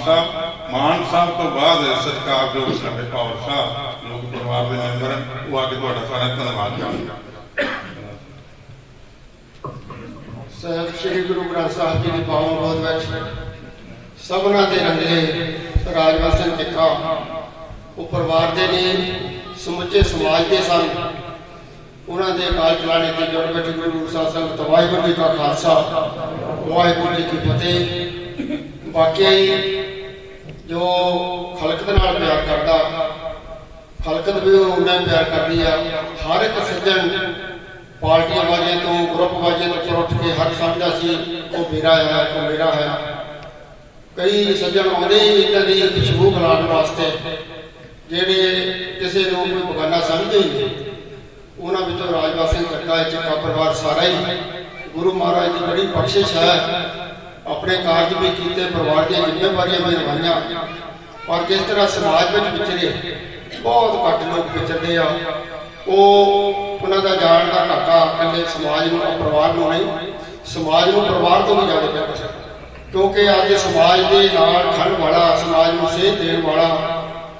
ਸਾਹਿਬ ਤੋਂ ਬਾਅਦ ਸਤਿਕਾਰਯੋਗ ਸਾਡੇ ਪਾਵਰ ਸਾਹਿਬ ਲੋਕ ਪਰਿਵਾਰ ਦੇ ਮੈਂਬਰ ਹਨ, ਉਹ ਆ ਕੇ ਤੁਹਾਡਾ ਸਾਰਾ ਧੰਨਵਾਦ ਕਰਨਗੇ। ਸਾਹਿਬ ਸ੍ਰੀ ਗੁਰੂ ਗ੍ਰੰਥ ਸਾਹਿਬ ਜੀ ਦੀ ਪਾਵਨ ਗੋਦ ਵਿੱਚ ਸਭਨਾਂ ਦੇ ਰੰਗਲੇ ਰਾਜਵੰਤ ਸਿੰਘ ਤਿੱਖਾ ਉਹ ਪਰਿਵਾਰ ਦੇ ਨੇ, ਸਮੁੱਚੇ ਸਮਾਜ ਦੇ ਸਨ। ਉਹਨਾਂ ਦੇ ਅਕਾਲ ਚਲਾਣੇ ਤੇ ਜੁੜ ਬੈਠੇ ਗੁਰੂ ਸਾਹਿਬ ਸੰਗਤ, ਵਾਹਿਗੁਰੂ ਜੀ ਕਾ ਖਾਲਸਾ ਵਾਹਿਗੁਰੂ ਜੀ ਕੀ ਫਤਿਹ। ਵਾਕਿਆ ਜੋ ਖਲਕ ਦੇ ਨਾਲ ਪਿਆਰ ਕਰਦਾ, ਖਲਕਤ ਵੀ ਉਹਨਾਂ ਪਿਆਰ ਕਰਦੀ ਆ। ਹਰ ਇੱਕ ਸੱਜਣ ਪਾਰਟੀਆਂ ਵਾਜੇ ਤੋਂ, ਗਰੁੱਪ ਵਾਜੇ ਤੋਂ ਉੱਠ ਕੇ ਹਰ ਸਮਝਦਾ ਸੀ ਉਹ ਮੇਰਾ ਹੈ, ਉਹ ਮੇਰਾ ਹੈ। ਕਈ ਸੱਜਣ ਆਉਂਦੇ ਹੀ ਇਹਨਾਂ ਦੀ ਖੁਸ਼ਬੂ ਖਿਲਾਉਣ ਵਾਸਤੇ, ਜਿਹੜੇ ਕਿਸੇ ਨੂੰ ਕੋਈ ਬਗਾਨਾ ਸਮਝਦੇ ਹੀ ਨਹੀਂ। ਉਹਨਾਂ ਵਿੱਚੋਂ ਰਾਜਵੰਤ ਸਿੰਘ ਤਿੱਖਾ, ਚੱਕਾ ਪਰਿਵਾਰ ਸਾਰਾ ਹੀ ਗੁਰੂ ਮਹਾਰਾਜ ਦੀ ਬੜੀ ਬਖਸ਼ਿਸ਼ ਹੈ। ਆਪਣੇ ਕਾਰਜ ਵੀ ਕੀਤੇ, ਪਰਿਵਾਰ ਦੀਆਂ ਜ਼ਿੰਮੇਵਾਰੀਆਂ ਵੀ ਨਿਭਾਈਆਂ। ਪਰ ਜਿਸ ਤਰ੍ਹਾਂ ਸਮਾਜ ਵਿੱਚ ਵਿਚਰੇ ਬਹੁਤ ਘੱਟ ਲੋਕ ਵਿਚਰਦੇ ਆ, ਉਹ ਉਹਨਾਂ ਦਾ ਜਾਣ ਦਾ ਘਾਟਾ ਇਕੱਲੇ ਸਮਾਜ ਨੂੰ, ਪਰਿਵਾਰ ਨੂੰ ਨਹੀਂ, ਸਮਾਜ ਨੂੰ ਪਰਿਵਾਰ ਤੋਂ ਵੀ ਜ਼ਿਆਦਾ ਪਿਆ। ਕਿਉਂਕਿ ਅੱਜ ਸਮਾਜ ਦੇ ਨਾਲ ਖੜਨ ਵਾਲਾ, ਸਮਾਜ ਨੂੰ ਸੇਧ ਦੇਣ ਵਾਲਾ,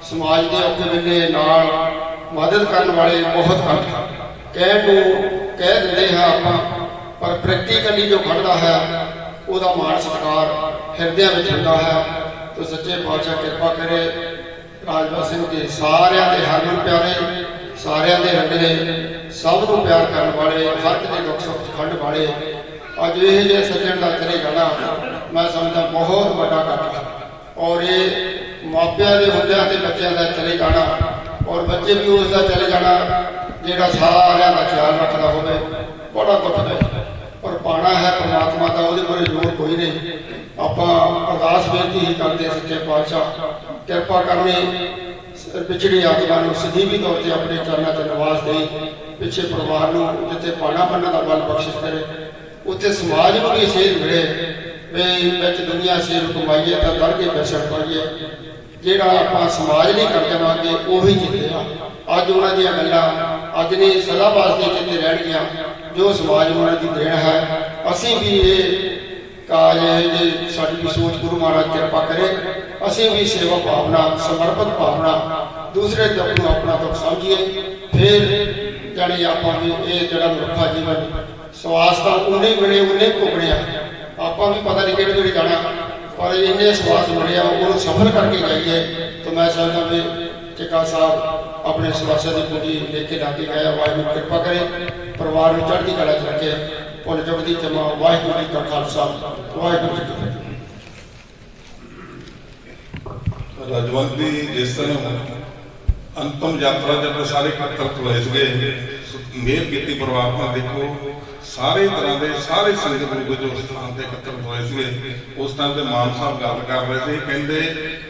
ਸਮਾਜ ਦੇ ਔਖੇ ਵੇਲੇ ਨਾਲ ਮਦਦ ਕਰਨ ਵਾਲੇ ਬਹੁਤ ਘੱਟ। ਕਹਿਣ ਨੂੰ ਕਹਿ ਦਿੰਦੇ ਹਾਂ ਆਪਾਂ, ਪਰ ਪ੍ਰੈਕਟੀਕਲੀ ਜੋ ਖੜਦਾ ਹੈ ਉਹਦਾ ਮਾਣ ਸਤਿਕਾਰ ਹਿਰਦਿਆਂ ਵਿੱਚ ਹੁੰਦਾ ਹੈ। ਤੋ ਸੱਚੇ ਪਾਤਸ਼ਾਹ ਕਿਰਪਾ ਕਰੇ ਰਾਜਵੰਤ ਸਿੰਘ ਜੀ ਸਾਰਿਆਂ ਦੇ ਹਰਮਨ ਪਿਆਰੇ, ਸਾਰਿਆਂ ਦੇ ਰੰਗਲੇ, ਸਭ ਨੂੰ ਪਿਆਰ ਕਰਨ ਵਾਲੇ, ਹਰ ਇੱਕ ਦੇ ਦੁੱਖ ਸੁੱਖ 'ਚ ਖੰਡ ਵਾਲੇ। ਅੱਜ ਇਹ ਜੇ ਸੱਜਣ ਦਾ ਚਲੇ ਜਾਣਾ ਮੈਂ ਸਮਝਦਾ ਬਹੁਤ ਵੱਡਾ ਘਾਟਾ, ਔਰ ਇਹ ਮਾਪਿਆਂ ਦੇ ਹੁੰਦਿਆਂ ਤੇ ਬੱਚਿਆਂ ਦਾ ਚਲੇ ਜਾਣਾ, ਔਰ ਬੱਚੇ ਵੀ ਉਸ ਦਾ ਚਲੇ ਜਾਣਾ ਜਿਹੜਾ ਸਾਰਿਆਂ ਦਾ ਖਿਆਲ ਰੱਖਦਾ ਹੋਵੇ, ਬੜਾ ਦੁੱਖ ਹੈ। ਪਰ ਪਾਣਾ ਹੈ ਪਰਮਾਤਮਾ ਦਾ, ਉਹਦੇ ਬਾਰੇ ਜ਼ੋਰ ਕੋਈ ਨਹੀਂ। ਆਪਾਂ ਅਰਦਾਸ ਬੇਨਤੀ ਹੀ ਕਰਦੇ ਸੱਚੇ ਪਾਤਸ਼ਾਹ ਕਿਰਪਾ ਕਰਨੀ ਪਿਛੜੀ ਆਤਮਾ ਨੂੰ ਸਦੀਵੀ ਤੌਰ ਤੇ ਆਪਣੇ ਚਰਨਾਂ 'ਚ ਨਿਵਾਸ ਦੇ, ਪਿੱਛੇ ਪਰਿਵਾਰ ਨੂੰ ਜਿੱਥੇ ਪਾਣਾ ਬੰਨਣ ਦਾ ਬਲ ਬਖਸ਼ਿਸ਼ ਕਰੇ, ਉੱਥੇ ਸਮਾਜ ਨੂੰ ਵੀ ਸੇਧ ਮਿਲੇ ਵੀ ਵਿੱਚ ਦੁਨੀਆ ਸੇਧ ਕਮਾਈਏ ਤਾਂ ਦਰ ਕੇ ਬੈਸਣ ਪਾਈਏ। ਜਿਹੜਾ ਆਪਾਂ ਸਮਾਜ ਲਈ ਕਰ ਜਾਵਾਂਗੇ ਉਹੀ ਜਿੱਤੇ ਆ। ਅੱਜ ਉਹਨਾਂ ਦੀਆਂ ਗੱਲਾਂ ਅੱਜ ਨਹੀਂ ਸਦਾ ਵਾਸਤੇ ਚੇਤੇ ਰਹਿਣਗੀਆਂ, ਜੋ ਸਮਾਜ ਨੂੰ ਉਹਨਾਂ ਦੀ ਦੇਣ ਹੈ। ਅਸੀਂ ਵੀ ਇਹ ਕਾਜ ਜੇ ਸਾਡੀ ਵੀ ਸੋਚ ਗੁਰੂ ਮਹਾਰਾਜ ਕਿਰਪਾ ਕਰੇ, ਅਸੀਂ ਵੀ ਸੇਵਾ ਭਾਵਨਾ, ਸਮਰਪਿਤ ਭਾਵਨਾ, ਦੂਸਰੇ ਦੁੱਖ ਨੂੰ ਆਪਣਾ ਦੁੱਖ ਸਮਝੀਏ। ਫਿਰ ਜਾਣੀ ਆਪਾਂ ਵੀ ਇਹ ਜਿਹੜਾ ਮਨੁੱਖਾ ਜੀਵਨ ਸਵਾਸ ਤਾਂ ਉਹਨੇ ਮਿਲੇ ਉਹਨੇ ਭੋਗਣੇ ਆ। ਆਪਾਂ ਵੀ ਪਤਾ ਨਹੀਂ ਕਿਹੜੇ ਵੇਲੇ ਜਾਣਾ, ਪਰ ਇੰਨੇ ਸਵਾਸ ਮਿਲਿਆ ਉਹਨੂੰ ਸਫਲ ਕਰਕੇ ਜਾਈਏ। ਤਾਂ ਮੈਂ ਸਮਝਦਾ ਵੀ ਟਿੱਕਾ ਸਾਹਿਬ ਆਪਣੇ ਸਵਾਸਾਂ ਦੀ ਪੂਰੀ ਲੈ ਕੇ ਲਾ ਕੇ ਗਏ। ਵਾਹਿਗੁਰੂ ਕਿਰਪਾ ਕਰੇ, ਪਰਿਵਾਰ ਨੂੰ ਚੜ੍ਹਦੀ ਕਲਾ 'ਚ ਰੱਖੇ, ਪੁੰਨ ਚੁੱਕਦੀ ਜਮਾ। ਵਾਹਿਗੁਰੂ ਜੀ ਕਾ ਖਾਲਸਾ, ਵਾਹਿਗੁਰੂ ਜੀ ਕੀ ਫਤਿਹ। ਰਾਜਵੰਤ ਜੀ ਜਿਸ ਤਰ੍ਹਾਂ ਅੰਤਮ ਯਾਤਰਾ ਜਦੋਂ ਸਾਰੇ ਇਕੱਤਰ ਹੋਏ ਸੀਗੇ, ਮਿਹਰ ਕੀਤੀ ਪਰਮਾਤਮਾ। ਦੇਖੋ ਸਾਰੇ ਤਰ੍ਹਾਂ ਦੇ ਸਾਰੇ ਸੰਗਤ ਰੂਪ ਜੋ ਸਥਾਨ ਤੇ ਇਕੱਤਰ ਹੋਏ ਸੀਗੇ, ਉਸ ਟਾਈਮ ਤੇ ਮਾਨ ਸਾਹਿਬ ਗੱਲ ਕਰ ਰਹੇ ਸੀ, ਕਹਿੰਦੇ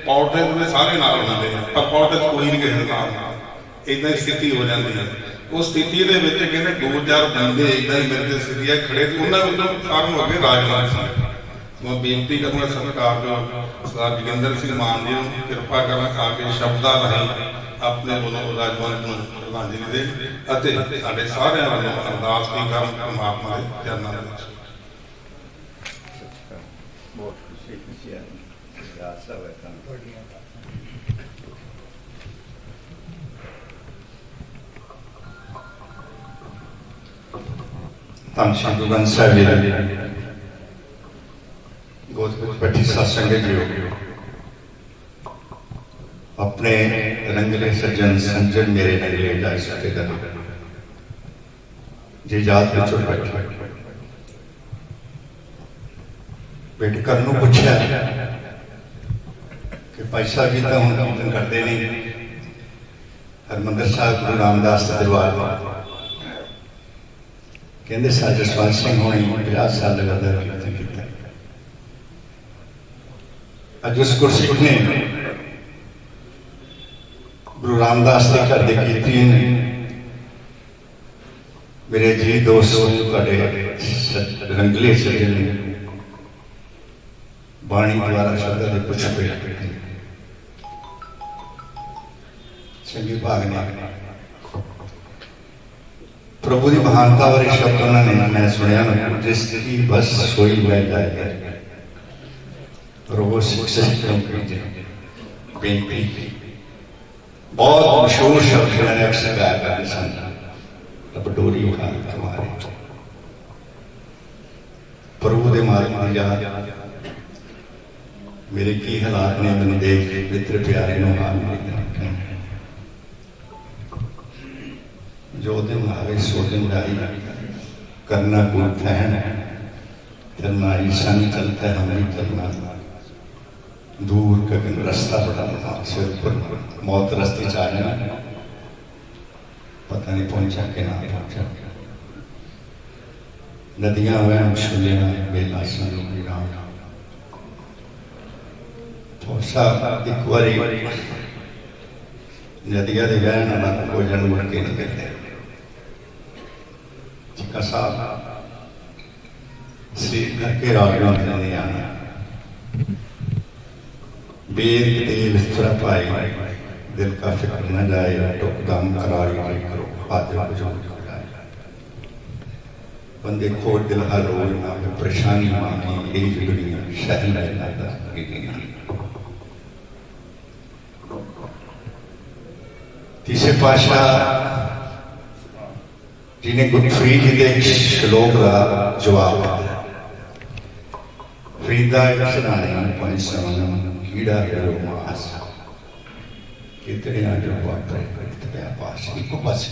ਪੌੜੇ ਦੇ ਸਾਰੇ ਨਾਲ ਹੁੰਦੇ ਆ ਪਰ ਪੌੜੇ ਕੋਈ ਨਹੀਂ ਕਿਸੇ ਨਾਲ। ਏਦਾਂ ਹੀ ਸਥਿਤੀ ਹੋ ਜਾਂਦੀ ਹੈ। ਉਸ ਸਥਿਤੀ ਦੇ ਵਿੱਚ ਕਹਿੰਦੇ 2000 ਬੰਦੇ ਏਦਾਂ ਹੀ ਮੇਰੇ ਸਥਿਤੀ ਹੈ ਖੜੇ ਸੀ, ਉਹਨਾਂ ਵਿੱਚੋਂ ਸਾਰਿਆਂ ਨੂੰ ਅੱਗੇ ਰਾਜਵੰਤ ਸਿੰਘ। ਮੈਂ ਬੇਨਤੀ ਕਰੂੰਗਾ ਸਰਕਾਰ ਜੋ ਸਰਦਾਰ ਜੋਗਿੰਦਰ ਸਿੰਘ ਮਾਨ ਜੀ ਨੂੰ ਕਿਰਪਾ ਕਰਨ ਆ ਕੇ ਸ਼ਬਦਾਂ ਰਾਹੀਂ ਆਪਣੇ ਵੱਲੋਂ ਰਾਜਵੰਤ ਨੂੰ ਸ਼ਰਧਾਂਜਲੀ ਦੇ ਅਤੇ ਸਾਡੇ ਸਾਰਿਆਂ ਵੱਲੋਂ ਅਰਦਾਸ ਵੀ ਕਰਨ ਪਰਮਾਤਮਾ ਦੇ ਚਰਨਾਂ ਦੇ ਵਿੱਚ। ਬਹੁਤ ਖੁਸ਼ੀ ਹੈ ਰਾਜ ਸਾਹਿਬ ਹੈ। ਧੰਨ ਸ਼੍ਰੀ ਗੁਰੂ ਗ੍ਰੰਥ ਸਾਹਿਬ ਜੀ ਦੀ ਗੋਦ ਵਿੱਚ ਬੈਠੀ ਸਾਧ ਸੰਗਤ ਜੀਓ, अपने रंगले सज्जन संजन मेरे नगले जाय सके दर जे जात विचों बैठे बेटे करनू पूछा कि भाई साहब जी तो हम कीर्तन करते नहीं। हरमंदर साहब गुरु रामदास दरबार कहते सर जसवंत सिंह होनी 50 साल लगातार कीर्तन किया। अज उस गुरसिख ने गुरु रामदास के घर के कीर्तन मेरे जी दोस्त रंगले सज्जन बाणी द्वारा शब्द के पुछ पे चंगी भाग ने प्रभु की महानता वाले शब्द उन्होंने मैं सुनिया जिसकी बस सोई बह जाए रोज बेनती बहुत मशहूर शब्द मैंने अक्सर गाया करते सन पटोरी तुम्हारे प्रभु के मार्ग में जा मेरे की हालात ने मैंने देख मित्र प्यारे हाल जो दिन आवे सो दिन जाई करना गुण फैन करना ईशान चलता है हमें चलना दूर गगन रास्ता बड़ा सिर पर मौत रास्ते च आ जाना पता नहीं पहुंचा के ना पहुंचा। नदियां वहन छुलियां बेला राम एक बारी नदियां के वहन अलग हो जाने मुड़ के नहीं करते। चिका साहब शरीर करके राग नहीं आना बेर तेल थोड़ा पाए दिल का फिक्र न जाए टुकदम करारी करो बंदे खोट दिल हर रोज ना परेशानी मांगी यही दुनिया शहर तीसरे पातशाह जिन्हें गुरप्रीत जी के एक श्लोक का जवाब दिता। फरीदा सराने पंचम कीड़ा करो मास कितने जो वापरे कितने पास एक पास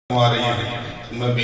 आ रही है। मैं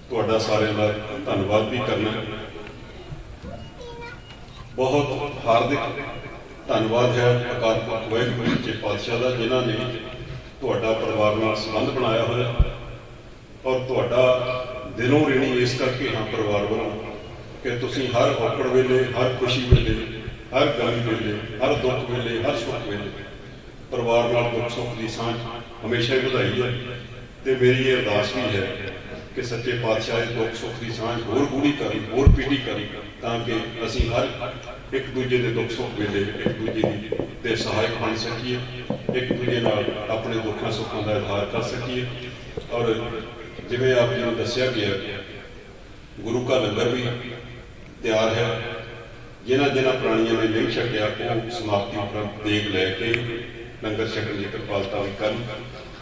ਤੁਹਾਡਾ ਸਾਰਿਆਂ ਦਾ ਧੰਨਵਾਦ ਵੀ ਕਰਨਾ। ਬਹੁਤ ਹਾਰਦਿਕ ਧੰਨਵਾਦ ਹੈ ਅਕਾਲ ਪੁਰਖ ਵਾਹਿਗੁਰੂ ਸੱਚੇ ਪਾਤਸ਼ਾਹ ਦਾ, ਜਿਨ੍ਹਾਂ ਨੇ ਤੁਹਾਡਾ ਪਰਿਵਾਰ ਨਾਲ ਸੰਬੰਧ ਬਣਾਇਆ ਹੋਇਆ ਔਰ ਤੁਹਾਡਾ ਦਿਲੋਂ ऋणी ਇਸ ਕਰਕੇ ਹਾਂ ਪਰਿਵਾਰ ਵੱਲੋਂ ਕਿ ਤੁਸੀਂ ਹਰ ਔਕੜ ਵੇਲੇ, ਹਰ ਖੁਸ਼ੀ ਵੇਲੇ, ਹਰ ਗਮੀ ਵੇਲੇ, ਹਰ ਦੁੱਖ ਵੇਲੇ, ਹਰ ਸੁੱਖ ਵੇਲੇ ਪਰਿਵਾਰ ਨਾਲ ਦੁੱਖ ਸੁੱਖ ਦੀ ਸਾਂਝ ਹਮੇਸ਼ਾ ਹੀ ਵਧਾਈ ਹੈ। ਤੇ ਮੇਰੀ ਇਹ ਅਰਦਾਸ ਵੀ ਹੈ ਕਿ ਸੱਚੇ ਪਾਤਸ਼ਾਹ ਇਹ ਦੁੱਖ ਸੁੱਖ ਦੀ ਸਾਂਝ ਹੋਰ ਗੂੜੀ ਕਰੀ, ਹੋਰ ਪੀੜੀ ਕਰੀ, ਤਾਂ ਕਿ ਅਸੀਂ ਹਰ ਇੱਕ ਦੂਜੇ ਦੇ ਦੁੱਖ ਸੁੱਖ ਵੇਲੇ ਇੱਕ ਦੂਜੇ ਦੇ ਸਹਾਇਕ ਬਣ ਸਕੀਏ, ਇੱਕ ਦੂਜੇ ਨਾਲ ਆਪਣੇ ਦੁੱਖਾਂ ਸੁੱਖਾਂ ਦਾ ਇਜ਼ਹਾਰ ਕਰ ਸਕੀਏ। ਔਰ ਜਿਵੇਂ ਆਪ ਜੀ ਨੂੰ ਦੱਸਿਆ ਗਿਆ ਗੁਰੂ ਕਾ ਲੰਗਰ ਵੀ ਤਿਆਰ ਹੈ। ਜਿਨ੍ਹਾਂ ਪ੍ਰਾਣੀਆਂ ਨੇ ਨਹੀਂ ਛਕਿਆ ਉਹ ਸਮਾਪਤੀ ਉਪਰੰਤ ਦੇਗ ਲੈ ਕੇ ਲੰਗਰ ਛਕਣ ਦੀ ਕਿਰਪਾਲਤਾ ਵੀ ਕਰਨ।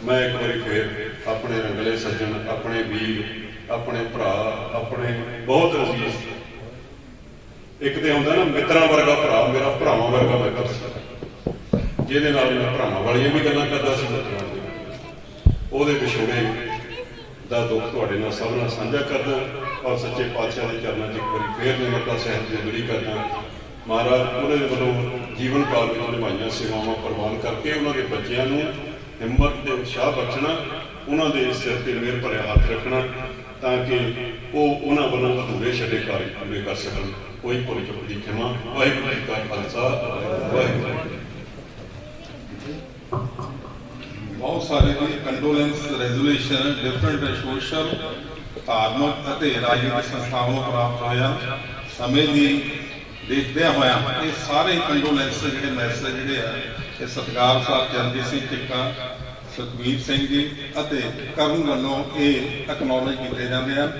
ਮੈਂ ਇੱਕ ਵਾਰੀ ਫਿਰ ਆਪਣੇ ਰੰਗਲੇ ਸੱਜਣ, ਆਪਣੇ ਵੀਰ, ਆਪਣੇ ਭਰਾ, ਆਪਣੇ ਬਹੁਤ ਅਜ਼ੀਜ਼, ਇੱਕ ਤੇ ਹੁੰਦਾ ਨਾ ਮਿੱਤਰਾਂ ਵਰਗਾ ਭਰਾ, ਮੇਰਾ ਭਰਾਵਾਂ ਵਰਗਾ ਮਿੱਤਰ, ਜਿਹਦੇ ਨਾਲ ਮੈਂ ਭਰਾਵਾਂ ਵਾਲੀਆਂ ਵੀ ਗੱਲਾਂ ਕਰਦਾ ਸੀ, ਮਿੱਤਰਾਂ ਦੀਆਂ, ਉਹਦੇ ਵਿਛੋੜੇ ਦਾ ਦੁੱਖ ਤੁਹਾਡੇ ਨਾਲ ਸਭ ਨਾਲ ਸਾਂਝਾ ਕਰਦਾ ਔਰ ਸੱਚੇ ਪਾਤਸ਼ਾਹ ਦੇ ਚਰਨਾਂ 'ਚ ਇੱਕ ਵਾਰੀ ਫੇਰ ਨਿਮਰਤਾ ਸਹਿਤ ਬੇਨਤੀ ਕਰਦਾ। ਮਹਾਰਾਜ ਉਹਨਾਂ ਦੇ ਵੱਲੋਂ ਜੀਵਨ ਕਾਲ ਵਿੱਚ ਨਿਭਾਈਆਂ ਸੇਵਾਵਾਂ ਪ੍ਰਵਾਨ ਕਰਕੇ ਉਹਨਾਂ ਦੇ ਬੱਚਿਆਂ ਨੂੰ ਹਿੰਮਤ ਤੇ ਉਤਸ਼ਾਹ ਬਖਸ਼ਣਾ, ਉਹਨਾਂ ਦੇ ਸਿਰ ਤੇ ਮਿਹਰ ਭਰਿਆ ਹੱਥ ਰੱਖਣਾ, ਤਾਂ ਕਿ ਉਹ ਉਹਨਾਂ ਵੱਲੋਂ ਅਧੂਰੇ ਛੱਡੇ ਕਾਰਜ ਪੂਰੇ ਕਰ ਸਕਣ। ਕੋਈ ਭੁੱਲ ਚੁੱਕ ਦੀ ਖਿਮਾ। ਵਾਹਿਗੁਰੂ ਜੀ ਕਾ ਖਾਲਸਾ, ਵਾਹਿਗੁਰੂ ਜੀ। ਬਹੁਤ ਸਾਰੇ ਕੰਡੋਲੈਂਸ ਰੈਜ਼ੋਲੂਸ਼ਨ ਡਿਫਰੈਂਟ ਸੋਸ਼ਲ, ਧਾਰਮਿਕ ਅਤੇ ਰਾਜਨੀਤਿਕ ਸੰਸਥਾਵਾਂ ਨੂੰ ਪ੍ਰਾਪਤ ਹੋਇਆ। ਸਮੇਂ ਦੀ ਦੇਖਦਿਆਂ ਹੋਇਆ ਇਹ ਸਾਰੇ ਕੰਡੋਲੈਂਸ ਜਿਹੜੇ ਮੈਸੇਜ ਜਿਹੜੇ ਆ ਇਹ ਸਤਿਕਾਰ ਸਾਹਿਬ ਚਰਨਜੀਤ ਸਿੰਘ ਟਿੱਕਾ, ਸੁਖਬੀਰ ਸਿੰਘ ਜੀ ਅਤੇ ਕਰਨ ਵੱਲੋਂ ਇਹ ਐਕਨੋਲਜ ਕੀਤੇ ਜਾਂਦੇ ਹਨ।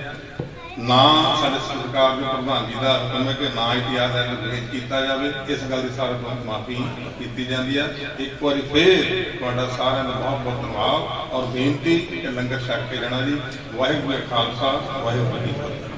ਨਾ ਸਾਡੇ ਸਰਕਾਰ ਦੇ ਪ੍ਰਧਾਨ ਜੀ ਦਾ ਹੁਕਮ ਹੈ ਕਿ ਨਾ ਇਤਿਹਾਸ ਐਗਰੀਗੇਟ ਕੀਤਾ ਜਾਵੇ, ਇਸ ਗੱਲ ਦੀ ਸਾਰੇ ਤੋਂ ਮਾਫੀ ਕੀਤੀ ਜਾਂਦੀ ਹੈ। ਇੱਕ ਵਾਰੀ ਫੇਰ ਤੁਹਾਡਾ ਸਾਰਿਆਂ ਦਾ ਬਹੁਤ ਬਹੁਤ ਧੰਨਵਾਦ ਔਰ ਬੇਨਤੀ ਕਿ ਲੰਗਰ ਛਕ ਕੇ ਜਾਣਾ ਜੀ। ਵਾਹਿਗੁਰੂ ਜੀ ਕਾ ਖਾਲਸਾ, ਵਾਹਿਗੁਰੂ ਜੀ ਕੀ ਫਤਿਹ।